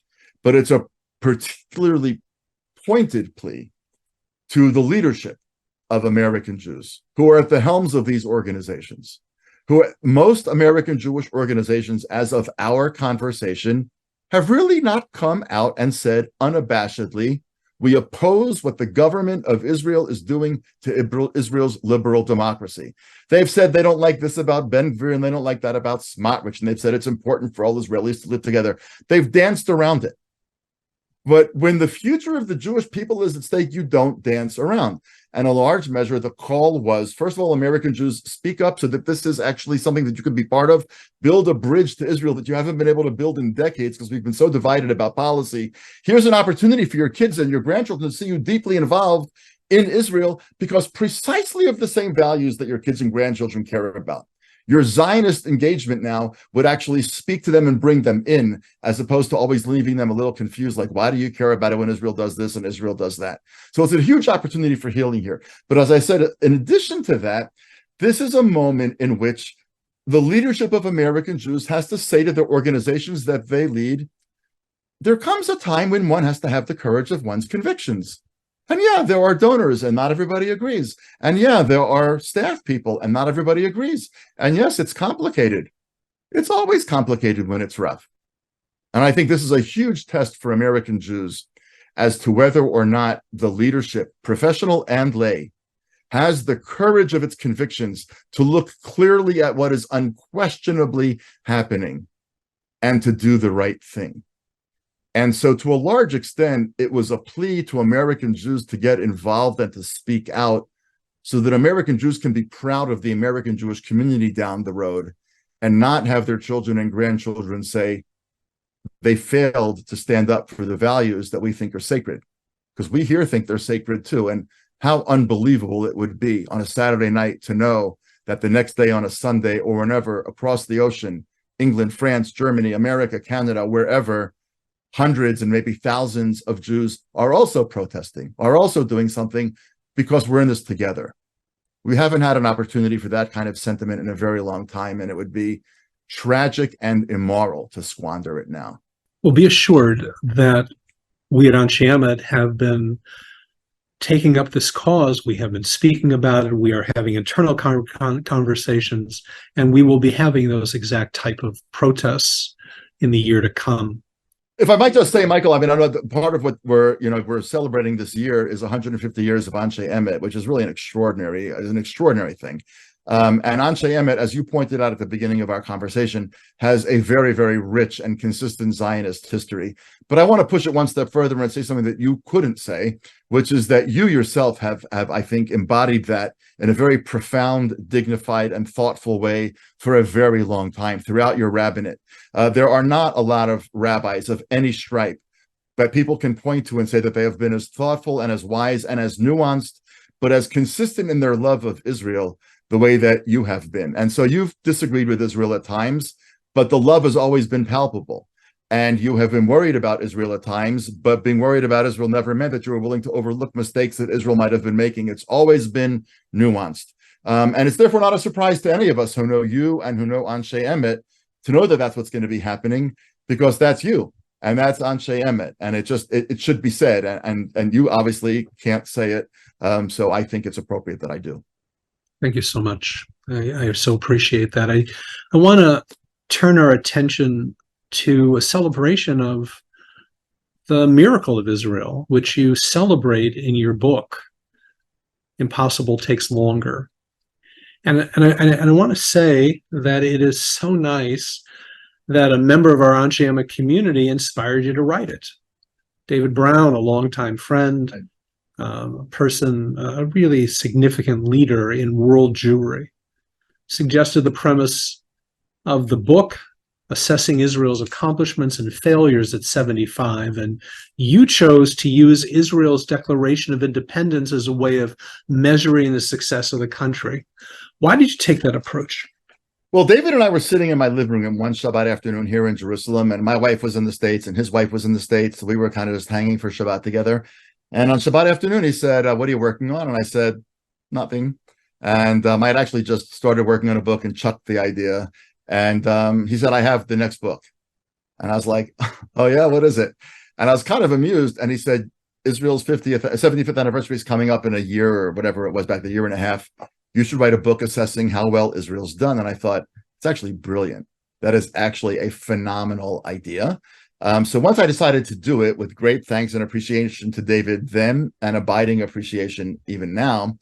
but it's a particularly pointed plea to the leadership of American Jews who are at the helms of these organizations, most American Jewish organizations, as of our conversation, have really not come out and said unabashedly, we oppose what the government of Israel is doing to Israel's liberal democracy. They've said they don't like this about Ben Gvir and they don't like that about Smotrich, and they've said it's important for all Israelis to live together. They've danced around it. But when the future of the Jewish people is at stake, you don't dance around. And in a large measure, the call was, first of all, American Jews, speak up so that this is actually something that you can be part of. Build a bridge to Israel that you haven't been able to build in decades because we've been so divided about policy. Here's an opportunity for your kids and your grandchildren to see you deeply involved in Israel because precisely of the same values that your kids and grandchildren care about. Your Zionist engagement now would actually speak to them and bring them in, as opposed to always leaving them a little confused, like, why do you care about it when Israel does this and Israel does that? So it's a huge opportunity for healing here. But as I said, in addition to that, this is a moment in which the leadership of American Jews has to say to their organizations that they lead, there comes a time when one has to have the courage of one's convictions. And yeah, there are donors and not everybody agrees. And yeah, there are staff people and not everybody agrees. And yes, it's complicated. It's always complicated when it's rough. And I think this is a huge test for American Jews as to whether or not the leadership, professional and lay, has the courage of its convictions to look clearly at what is unquestionably happening and to do the right thing. And so to a large extent, it was a plea to American Jews to get involved and to speak out so that American Jews can be proud of the American Jewish community down the road and not have their children and grandchildren say they failed to stand up for the values that we think are sacred. Because we here think they're sacred too. And how unbelievable it would be on a Saturday night to know that the next day on a Sunday or whenever across the ocean, England, France, Germany, America, Canada, wherever, hundreds and maybe thousands of Jews are also protesting, are also doing something because we're in this together. We haven't had an opportunity for that kind of sentiment in a very long time, and it would be tragic and immoral to squander it now. Well, be assured that we at Anshe Emet have been taking up this cause. We have been speaking about it. We are having internal conversations, and we will be having those exact type of protests in the year to come. If I might just say, Michael, I mean, I know that part of what we're celebrating this year is 150 years of Anshe Emet, which is really an extraordinary thing. And Anshe Emet, as you pointed out at the beginning of our conversation, has a very, very rich and consistent Zionist history. But I want to push it one step further and say something that you couldn't say, which is that you yourself have I think, embodied that in a very profound, dignified, and thoughtful way for a very long time throughout your rabbinate. There are not a lot of rabbis of any stripe that people can point to and say that they have been as thoughtful and as wise and as nuanced, but as consistent in their love of Israel the way that you have been. And so you've disagreed with Israel at times, but the love has always been palpable. And you have been worried about Israel at times, but being worried about Israel never meant that you were willing to overlook mistakes that Israel might have been making. It's always been nuanced. And it's therefore not a surprise to any of us who know you and who know Anshe Emet to know that that's what's going to be happening, because that's you and that's Anshe Emet. And it should be said. And you obviously can't say it. So I think it's appropriate that I do. Thank you so much. I so appreciate that. I want to turn our attention to a celebration of the miracle of Israel, which you celebrate in your book, Impossible Takes Longer. And I want to say that it is so nice that a member of our Anshe Emet community inspired you to write it. David Brown, a longtime friend, a really significant leader in world Jewry, suggested the premise of the book, Assessing Israel's Accomplishments and Failures at 75. And you chose to use Israel's Declaration of Independence as a way of measuring the success of the country. Why did you take that approach? Well, David and I were sitting in my living room one Shabbat afternoon here in Jerusalem, and my wife was in the States and his wife was in the States. So we were kind of just hanging for Shabbat together. And on Shabbat afternoon, he said, what are you working on? And I said, nothing. And I had actually just started working on a book and chucked the idea. And he said, I have the next book. And I was like, oh, yeah, what is it? And I was kind of amused. And he said, Israel's 75th anniversary is coming up in a year or whatever it was back, the year and a half. You should write a book assessing how well Israel's done. And I thought, it's actually brilliant. That is actually a phenomenal idea. So once I decided to do it, with great thanks and appreciation to David then and abiding appreciation even now,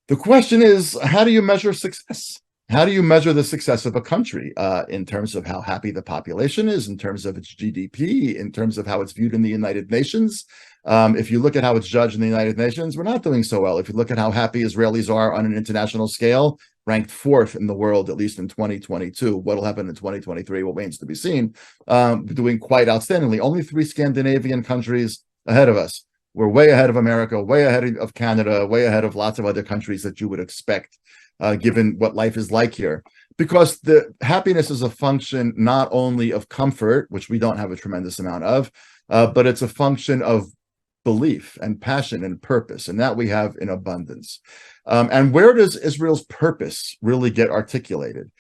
the question is, how do you measure success? How do you measure the success of a country in terms of how happy the population is, in terms of its GDP, in terms of how it's viewed in the United Nations? If you look at how it's judged in the United Nations, we're not doing so well. If you look at how happy Israelis are on an international scale, ranked 4th in the world, at least in 2022. What'll happen in 2023 remains to be seen. Doing quite outstandingly. Only 3 Scandinavian countries ahead of us. We're way ahead of America, way ahead of Canada, way ahead of lots of other countries that you would expect, given what life is like here. Because the happiness is a function not only of comfort, which we don't have a tremendous amount of, but it's a function of belief and passion and purpose, and that we have in abundance. And where does Israel's purpose really get articulated?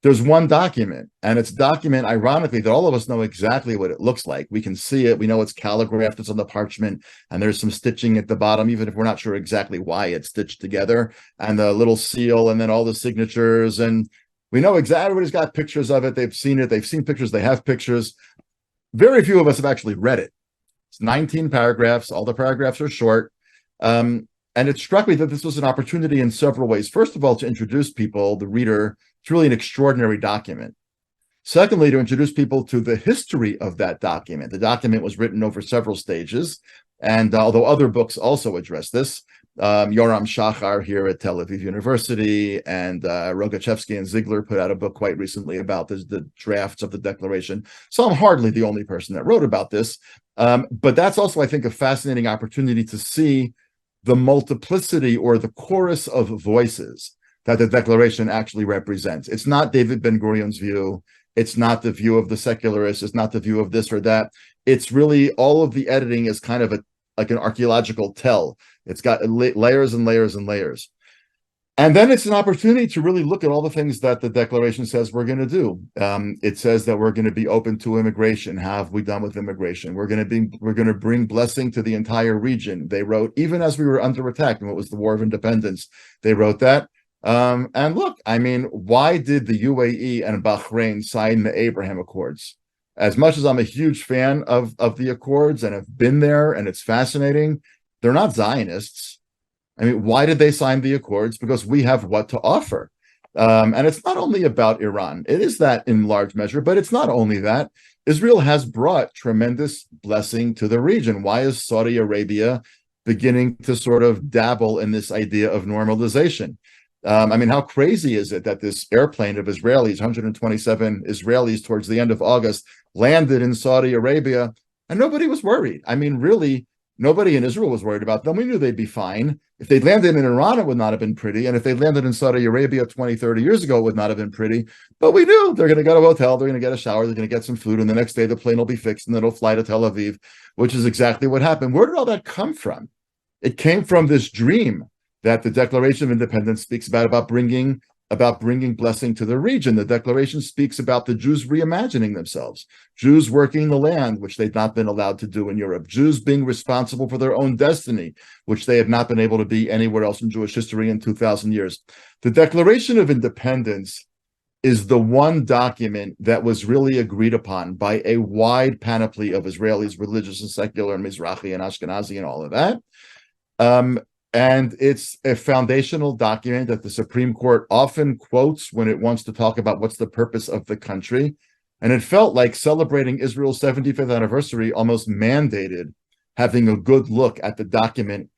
There's one document, and it's a document, ironically, that all of us know exactly what it looks like. We can see it. We know it's calligraphed. It's on the parchment, and there's some stitching at the bottom, even if we're not sure exactly why it's stitched together, and the little seal, and then all the signatures. And we know exactly, everybody's got pictures of it. They've seen it. They've seen pictures. They have pictures. Very few of us have actually read it. It's 19 paragraphs. All the paragraphs are short. And it struck me that this was an opportunity in several ways. First of all, to introduce people, the reader, it's really an extraordinary document. Secondly, to introduce people to the history of that document. The document was written over several stages. And although other books also address this, Yoram Shachar here at Tel Aviv University and Rogachevsky and Siegel put out a book quite recently about the drafts of the Declaration. So I'm hardly the only person that wrote about this. But that's also, I think, a fascinating opportunity to see the multiplicity or the chorus of voices that the Declaration actually represents. It's not David Ben-Gurion's view. It's not the view of the secularists. It's not the view of this or that. It's really, all of the editing is kind of like an archaeological tell. It's got layers and layers and layers. And then it's an opportunity to really look at all the things that the Declaration says we're going to do. It says that we're going to be open to immigration. How have we done with immigration? We're going to bring blessing to the entire region. They wrote, even as we were under attack in what was the War of Independence, they wrote that. And look, I mean, why did the UAE and Bahrain sign the Abraham Accords? As much as I'm a huge fan of the Accords and have been there, and it's fascinating, they're not Zionists. I mean, why did they sign the Accords? Because we have what to offer. And it's not only about Iran. It is that in large measure, but it's not only that. Israel has brought tremendous blessing to the region. Why is Saudi Arabia beginning to sort of dabble in this idea of normalization? I mean, how crazy is it that this airplane of Israelis, 127 Israelis towards the end of August, landed in Saudi Arabia and nobody was worried? I mean, really, nobody in Israel was worried about them. We knew they'd be fine. If they'd landed in Iran, it would not have been pretty. And if they landed in Saudi Arabia 20, 30 years ago, it would not have been pretty. But we knew they're going to go to a hotel, they're going to get a shower, they're going to get some food, and the next day the plane will be fixed and it'll fly to Tel Aviv, which is exactly what happened. Where did all that come from? It came from this dream that the Declaration of Independence speaks about bringing blessing to the region. The Declaration speaks about the Jews reimagining themselves, Jews working the land, which they'd not been allowed to do in Europe, Jews being responsible for their own destiny, which they have not been able to be anywhere else in Jewish history in 2,000 years. The Declaration of Independence is the one document that was really agreed upon by a wide panoply of Israelis, religious and secular, and Mizrahi and Ashkenazi and all of that. And it's a foundational document that the Supreme Court often quotes when it wants to talk about what's the purpose of the country. And it felt like celebrating Israel's 75th anniversary almost mandated having a good look at the document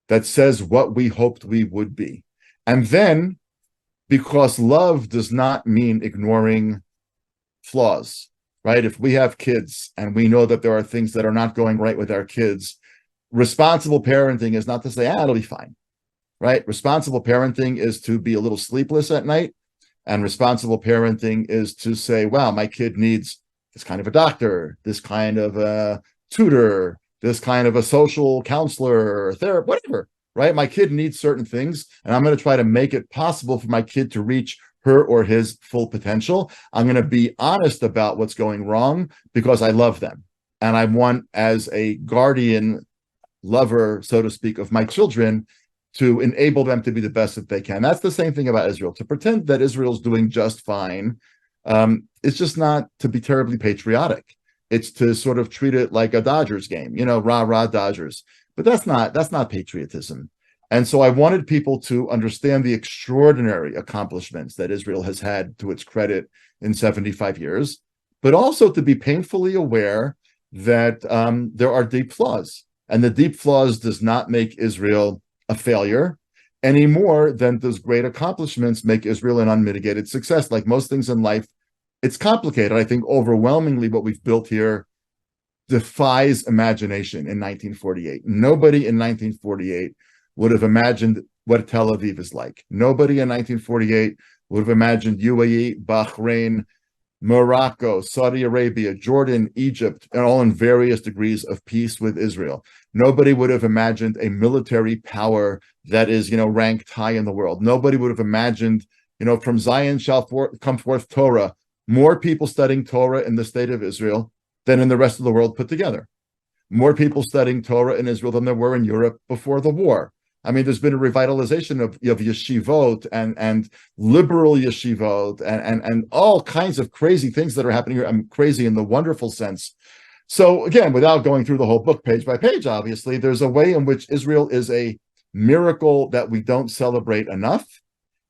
that says what we hoped we would be. And then, because love does not mean ignoring flaws, right? If we have kids and we know that there are things that are not going right with our kids, responsible parenting is not to say, it'll be fine, right? Responsible parenting is to be a little sleepless at night. And responsible parenting is to say, wow, my kid needs this kind of a doctor, this kind of a tutor, this kind of a social counselor or therapist, whatever, right? My kid needs certain things, and I'm going to try to make it possible for my kid to reach her or his full potential. I'm going to be honest about what's going wrong because I love them. And I want, as a guardian, lover, so to speak, of my children, to enable them to be the best that they can. That's the same thing about Israel. To pretend that Israel's doing just fine, it's just not to be terribly patriotic. It's to sort of treat it like a Dodgers game, rah, rah, Dodgers. But that's not patriotism. And so I wanted people to understand the extraordinary accomplishments that Israel has had to its credit in 75 years, but also to be painfully aware that there are deep flaws. And the deep flaws does not make Israel a failure any more than those great accomplishments make Israel an unmitigated success. Like most things in life, it's complicated. I think overwhelmingly what we've built here defies imagination in 1948. Nobody in 1948 would have imagined what Tel Aviv is like. Nobody in 1948 would have imagined UAE, Bahrain, Morocco, Saudi Arabia, Jordan, Egypt, and all in various degrees of peace with Israel. Nobody would have imagined a military power that is, ranked high in the world. Nobody would have imagined, from Zion shall come forth Torah, more people studying Torah in the state of Israel than in the rest of the world put together. More people studying Torah in Israel than there were in Europe before the war. I mean, there's been a revitalization of yeshivot and liberal yeshivot and all kinds of crazy things that are happening here. I'm crazy in the wonderful sense. So again, without going through the whole book page by page, obviously, there's a way in which Israel is a miracle that we don't celebrate enough.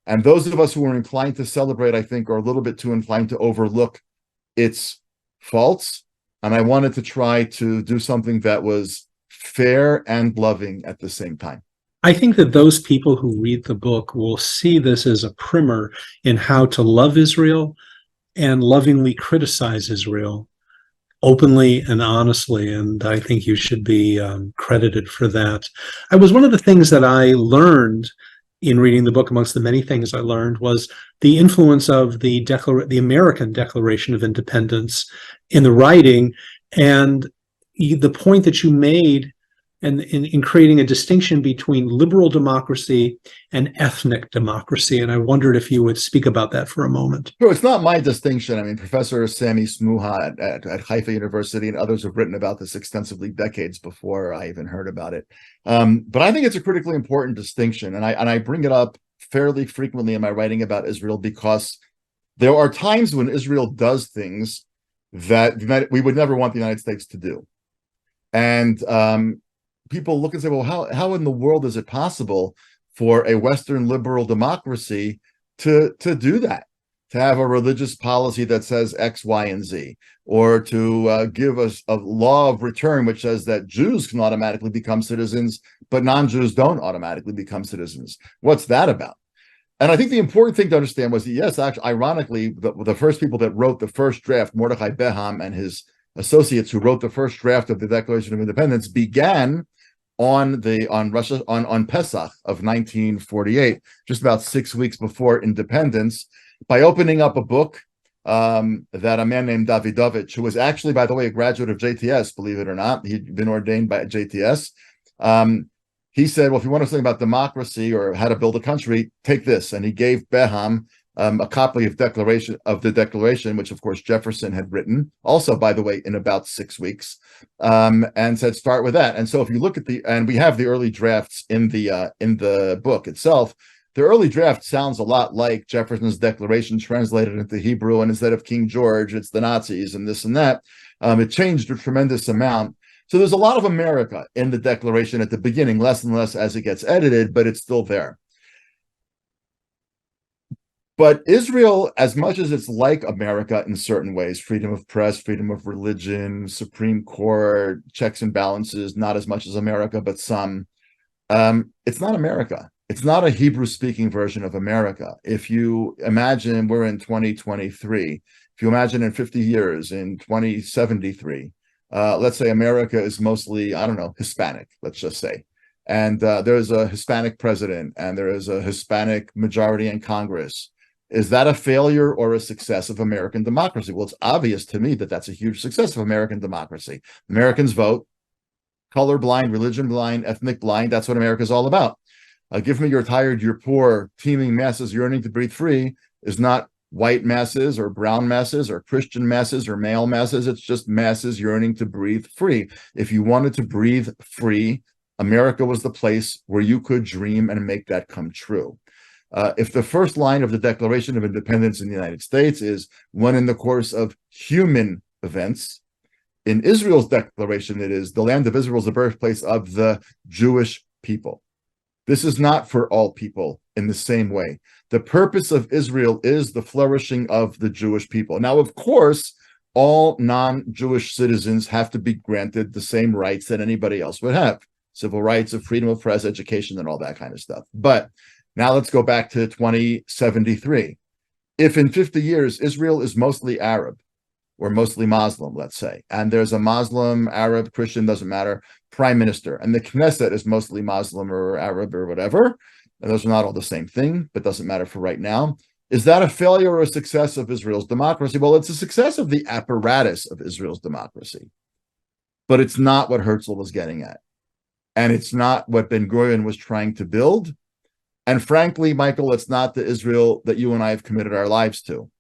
And those of us who are inclined to celebrate, I think, are a little bit too inclined to overlook its faults. And I wanted to try to do something that was fair and loving at the same time. I think that those people who read the book will see this as a primer in how to love Israel and lovingly criticize Israel openly and honestly, and I think you should be credited for that. One of the things that I learned in reading the book, amongst the many things I learned, was the influence of the American Declaration of Independence in the writing, and the point that you made and in creating a distinction between liberal democracy and ethnic democracy. And I wondered if you would speak about that for a moment. Sure, it's not my distinction. I mean, Professor Sami Smuha at Haifa University and others have written about this extensively decades before I even heard about it. But I think it's a critically important distinction, and I bring it up fairly frequently in my writing about Israel because there are times when Israel does things that we would never want the United States to do. And people look and say, well, how in the world is it possible for a Western liberal democracy to do that, to have a religious policy that says X, Y, and Z, or to give us a law of return which says that Jews can automatically become citizens, but non-Jews don't automatically become citizens? What's that about? And I think the important thing to understand was that, yes, actually, ironically, the first people that wrote the first draft, Mordechai Beham and his associates who wrote the first draft of the Declaration of Independence, began on Pesach of 1948, just about 6 weeks before independence, by opening up a book that a man named Davidovich, who was actually, by the way, a graduate of JTS, believe it or not, he'd been ordained by JTS. He said, well, if you want to think about democracy or how to build a country, take this. And he gave Beham a copy of the Declaration, which of course Jefferson had written, also, by the way, in about 6 weeks, and said, start with that. And so if you look at and we have the early drafts in the book itself, the early draft sounds a lot like Jefferson's Declaration translated into Hebrew, and instead of King George, it's the Nazis and this and that. It changed a tremendous amount. So there's a lot of America in the Declaration at the beginning, less and less as it gets edited, but it's still there. But Israel, as much as it's like America in certain ways, freedom of press, freedom of religion, Supreme Court, checks and balances, not as much as America, but some, it's not America. It's not a Hebrew-speaking version of America. If you imagine we're in 2023, if you imagine in 50 years, in 2073, let's say America is mostly, I don't know, Hispanic, let's just say. And there's a Hispanic president and there is a Hispanic majority in Congress. Is that a failure or a success of American democracy? Well, it's obvious to me that that's a huge success of American democracy. Americans vote, color blind, religion blind, ethnic blind. That's what America is all about. Give me you're tired, you're poor, teeming masses yearning to breathe free is not white masses or brown masses or Christian masses or male masses. It's just masses yearning to breathe free. If you wanted to breathe free, America was the place where you could dream and make that come true. If the first line of the Declaration of Independence in the United States is one in the course of human events, in Israel's declaration, it is the land of Israel is the birthplace of the Jewish people. This is not for all people in the same way. The purpose of Israel is the flourishing of the Jewish people. Now, of course, all non-Jewish citizens have to be granted the same rights that anybody else would have. Civil rights of freedom of press, education, and all that kind of stuff. But now let's go back to 2073. If in 50 years, Israel is mostly Arab or mostly Muslim, let's say, and there's a Muslim, Arab, Christian, doesn't matter, prime minister, and the Knesset is mostly Muslim or Arab or whatever, and those are not all the same thing, but doesn't matter for right now. Is that a failure or a success of Israel's democracy? Well, it's a success of the apparatus of Israel's democracy, but it's not what Herzl was getting at. And it's not what Ben-Gurion was trying to build. And frankly, Michael, it's not the Israel that you and I have committed our lives to.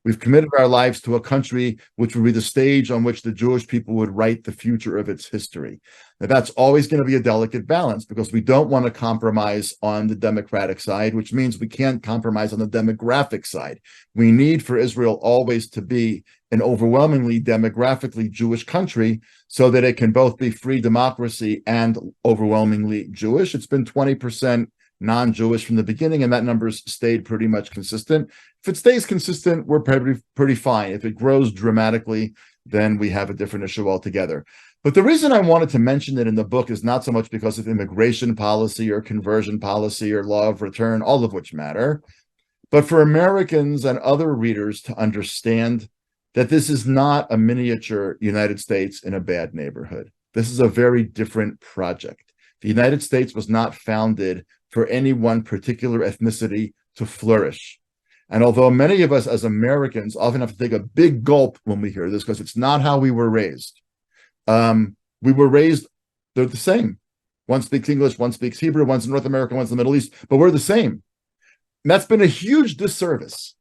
We've committed our lives to a country which would be the stage on which the Jewish people would write the future of its history. Now, that's always going to be a delicate balance because we don't want to compromise on the democratic side, which means we can't compromise on the demographic side. We need for Israel always to be an overwhelmingly demographically Jewish country so that it can both be free democracy and overwhelmingly Jewish. It's been 20% non-Jewish from the beginning, and that number's stayed pretty much consistent. If it stays consistent, we're pretty fine. If it grows dramatically, then we have a different issue altogether. But the reason I wanted to mention it in the book is not so much because of immigration policy or conversion policy or law of return, all of which matter, but for Americans and other readers to understand that this is not a miniature United States in a bad neighborhood. This is a very different project. The United States was not founded for any one particular ethnicity to flourish. And although many of us as Americans often have to take a big gulp when we hear this, because it's not how we were raised. They're the same. One speaks English, one speaks Hebrew, one's in North America, one's in the Middle East, but we're the same. And that's been a huge disservice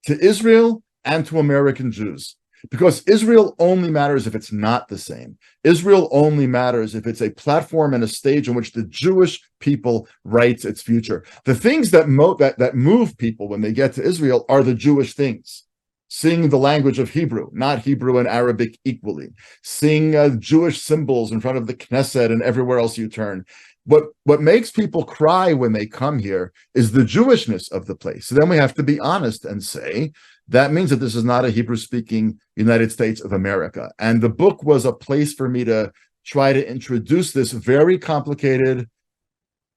to Israel and to American Jews, because Israel only matters if it's not the same. Israel only matters if it's a platform and a stage on which the Jewish people writes its future. The things that move people when they get to Israel are the Jewish things. Sing the language of Hebrew, not Hebrew and Arabic equally. Sing Jewish symbols in front of the Knesset and everywhere else you turn. What makes people cry when they come here is the Jewishness of the place. So then we have to be honest and say, that means that this is not a Hebrew-speaking United States of America. And the book was a place for me to try to introduce this very complicated,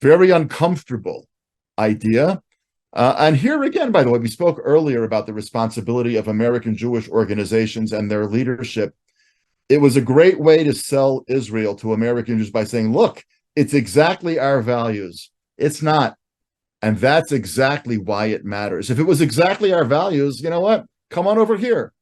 very uncomfortable idea. And here again, by the way, we spoke earlier about the responsibility of American Jewish organizations and their leadership. It was a great way to sell Israel to American Jews by saying, look, it's exactly our values. It's not. And that's exactly why it matters. If it was exactly our values, you know what? Come on over here.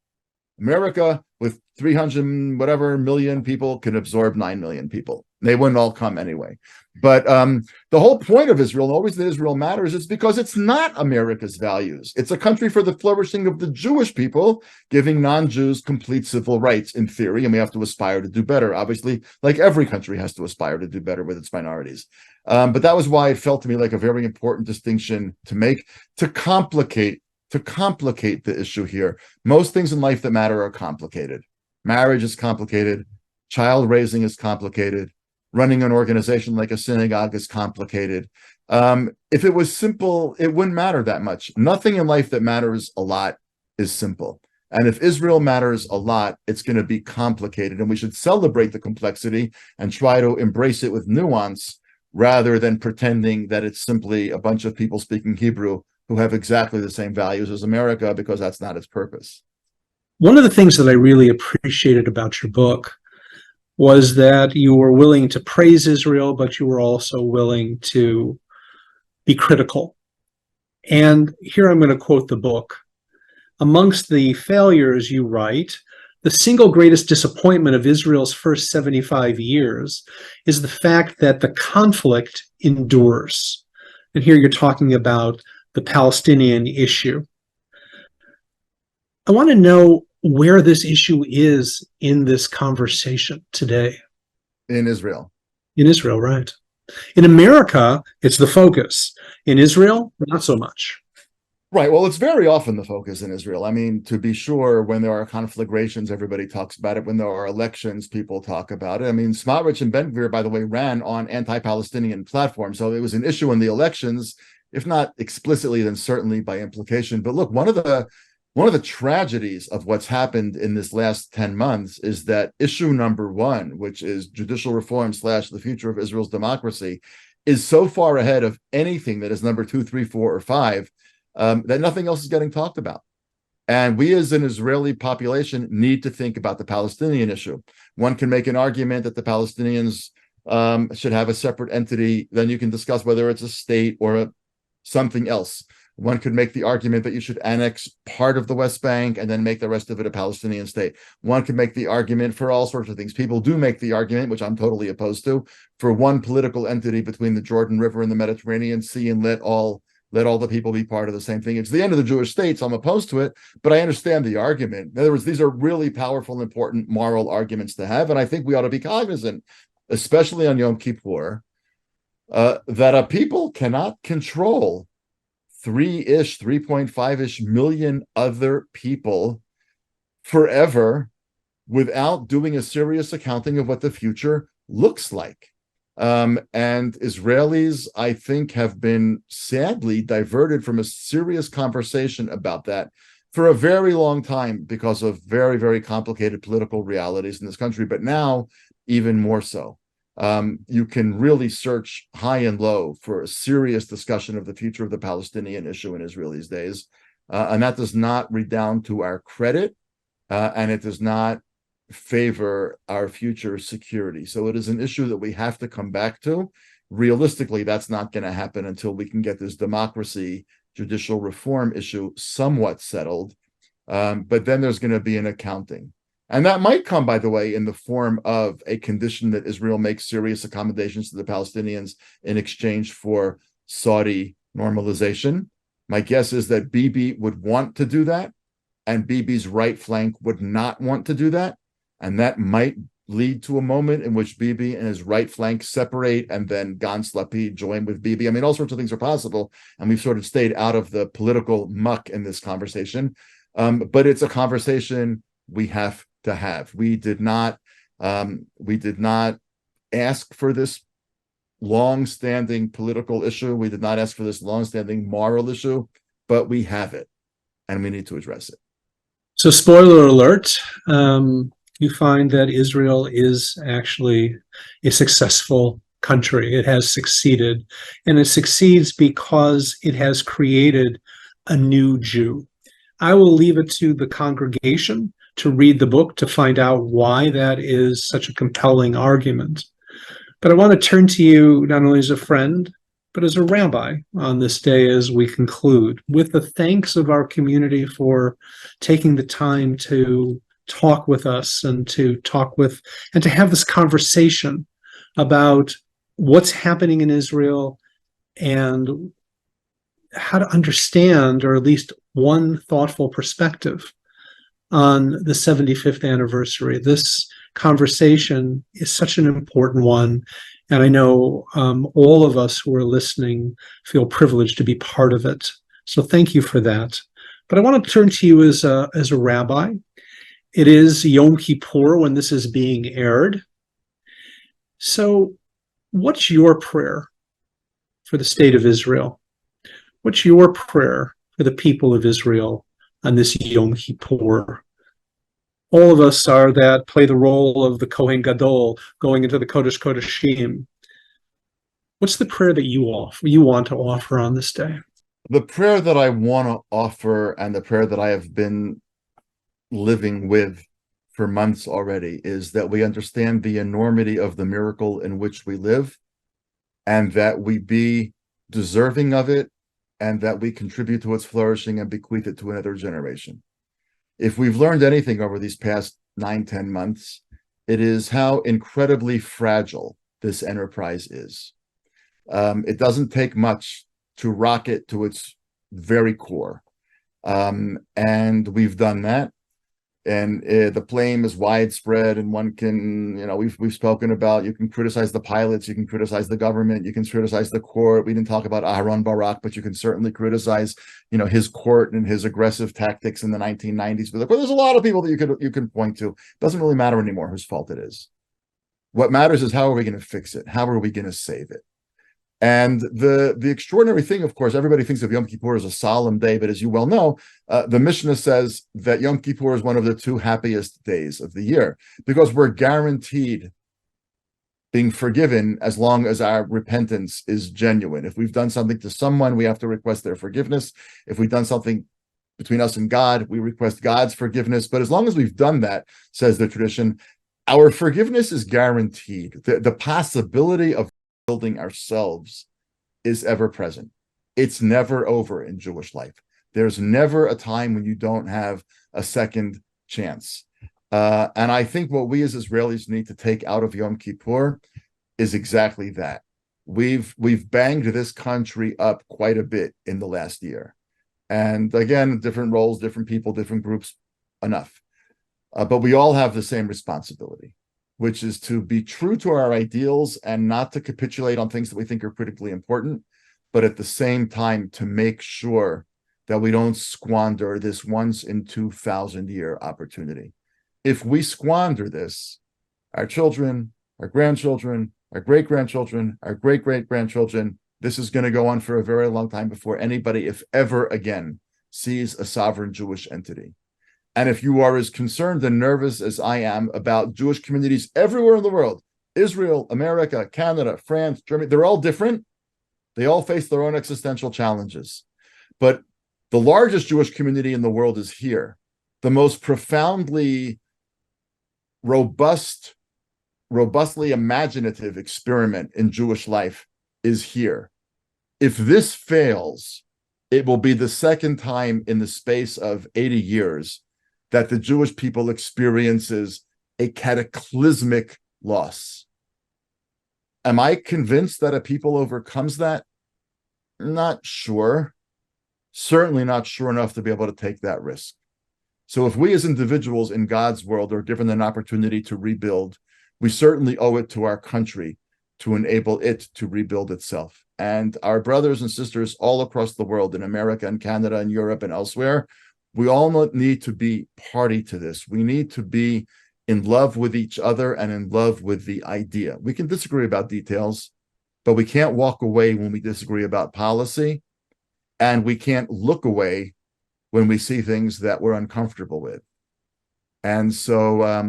America, with 300 whatever million people, can absorb 9 million people. They wouldn't all come anyway. But the whole point of Israel, and always that Israel matters, is because it's not America's values. It's a country for the flourishing of the Jewish people, giving non-Jews complete civil rights in theory, and we have to aspire to do better. Obviously, like every country has to aspire to do better with its minorities. But that was why it felt to me like a very important distinction to make, to complicate the issue here. Most things in life that matter are complicated. Marriage is complicated. Child raising is complicated. Running an organization like a synagogue is complicated. If it was simple, it wouldn't matter that much. Nothing in life that matters a lot is simple. And if Israel matters a lot, it's going to be complicated. And we should celebrate the complexity and try to embrace it with nuance rather than pretending that it's simply a bunch of people speaking Hebrew who have exactly the same values as America, because that's not its purpose. One of the things that I really appreciated about your book was that you were willing to praise Israel, but you were also willing to be critical. And here I'm going to quote the book. Amongst the failures, you write, the single greatest disappointment of Israel's first 75 years is the fact that the conflict endures. And here you're talking about the Palestinian issue. I want to know where this issue is in this conversation today. In Israel. In Israel, right. In America, it's the focus. In Israel, not so much. Right. Well, it's very often the focus in Israel. I mean, to be sure, when there are conflagrations, everybody talks about it. When there are elections, people talk about it. I mean, Smotrich and Ben Gvir, by the way, ran on anti-Palestinian platforms. So it was an issue in the elections, if not explicitly, then certainly by implication. But look, one of the tragedies of what's happened in this last 10 months is that issue number one, which is judicial reform / the future of Israel's democracy, is so far ahead of anything that is number 2, 3, 4, or 5, that nothing else is getting talked about. And we as an Israeli population need to think about the Palestinian issue. One can make an argument that the Palestinians should have a separate entity. Then you can discuss whether it's a state or something else. One could make the argument that you should annex part of the West Bank and then make the rest of it a Palestinian state. One could make the argument for all sorts of things. People do make the argument, which I'm totally opposed to, for one political entity between the Jordan River and the Mediterranean Sea, and let all the people be part of the same thing. It's the end of the Jewish state, so I'm opposed to it, but I understand the argument. In other words, these are really powerful and important moral arguments to have, and I think we ought to be cognizant, especially on Yom Kippur, that a people cannot control 3.5-ish million other people forever without doing a serious accounting of what the future looks like. And Israelis, I think, have been sadly diverted from a serious conversation about that for a very long time because of very, very complicated political realities in this country, but now even more so. You can really search high and low for a serious discussion of the future of the Palestinian issue in Israel these days. And that does not redound to our credit, and it does not favor our future security. So it is an issue that we have to come back to. Realistically, that's not going to happen until we can get this democracy, judicial reform issue somewhat settled. But then there's going to be an accounting. And that might come, by the way, in the form of a condition that Israel makes serious accommodations to the Palestinians in exchange for Saudi normalization. My guess is that Bibi would want to do that, and Bibi's right flank would not want to do that. And that might lead to a moment in which Bibi and his right flank separate, and then Gantz Lapid join with Bibi. I mean, all sorts of things are possible, and we've sort of stayed out of the political muck in this conversation. But it's a conversation we have to have. We did not ask for this long-standing political issue. We did not ask for this long-standing moral issue, but we have it, and we need to address it. So, spoiler alert, you find that Israel is actually a successful country. It has succeeded, and it succeeds because it has created a new Jew. I will leave it to the congregation to read the book to find out why that is such a compelling argument. But I want to turn to you not only as a friend, but as a rabbi on this day as we conclude, with the thanks of our community for taking the time to talk with us and to have this conversation about what's happening in Israel and how to understand, or at least one thoughtful perspective on the 75th anniversary. This conversation is such an important one, and I know all of us who are listening feel privileged to be part of it. So thank you for that. But I want to turn to you as a rabbi. It is Yom Kippur when this is being aired. So what's your prayer for the state of Israel? What's your prayer for the people of Israel on this Yom Kippur? All of us are that play the role of the Kohen Gadol going into the Kodesh Kodeshim. What's the prayer that you want to offer on this day? The prayer that I want to offer, and the prayer that I have been living with for months already, is that we understand the enormity of the miracle in which we live, and that we be deserving of it, and that we contribute to its flourishing and bequeath it to another generation. If we've learned anything over these past 9-10 months, it is how incredibly fragile this enterprise is. It doesn't take much to rock it to its very core. And we've done that. And the blame is widespread, and one can, we've spoken about, you can criticize the pilots, you can criticize the government, you can criticize the court. We didn't talk about Aharon Barak, but you can certainly criticize, his court and his aggressive tactics in the 1990s. But there's a lot of people that you can point to. It doesn't really matter anymore whose fault it is. What matters is, how are we going to fix it? How are we going to save it? And the extraordinary thing, of course, everybody thinks of Yom Kippur as a solemn day, but as you well know, the Mishnah says that Yom Kippur is one of the 2 happiest days of the year, because we're guaranteed being forgiven as long as our repentance is genuine. If we've done something to someone, we have to request their forgiveness. If we've done something between us and God, we request God's forgiveness. But as long as we've done that, says the tradition, our forgiveness is guaranteed. The possibility of building ourselves is ever present. It's never over in Jewish life. There's never a time when you don't have a second chance. And I think what we as Israelis need to take out of Yom Kippur is exactly that. We've banged this country up quite a bit in the last year. And again, different roles, different people, different groups, enough. But we all have the same responsibility, which is to be true to our ideals and not to capitulate on things that we think are critically important, but at the same time to make sure that we don't squander this once in 2,000 year opportunity. If we squander this, our children, our grandchildren, our great-grandchildren, our great-great-grandchildren, this is going to go on for a very long time before anybody, if ever again, sees a sovereign Jewish entity. And if you are as concerned and nervous as I am about Jewish communities everywhere in the world, Israel, America, Canada, France, Germany, they're all different. They all face their own existential challenges. But the largest Jewish community in the world is here. The most profoundly robustly imaginative experiment in Jewish life is here. If this fails, it will be the second time in the space of 80 years that the Jewish people experiences a cataclysmic loss. Am I convinced that a people overcomes that? Not sure. Certainly not sure enough to be able to take that risk. So if we as individuals in God's world are given an opportunity to rebuild, we certainly owe it to our country to enable it to rebuild itself. And our brothers and sisters all across the world, in America and Canada and Europe and elsewhere, we all need to be party to this. We need to be in love with each other and in love with the idea. We can disagree about details, but we can't walk away when we disagree about policy, and we can't look away when we see things that we're uncomfortable with. And so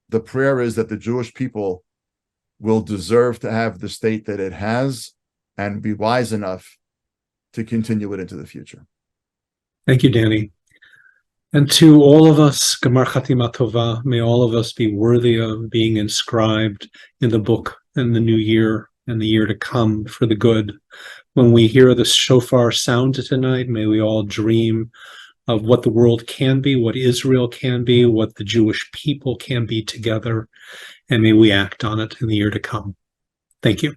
the prayer is that the Jewish people will deserve to have the state that it has and be wise enough to continue it into the future. Thank you, Danny. And to all of us, Gemar Chatima Tova, may all of us be worthy of being inscribed in the book in the new year and the year to come for the good. When we hear the shofar sound tonight, may we all dream of what the world can be, what Israel can be, what the Jewish people can be together, and may we act on it in the year to come. Thank you.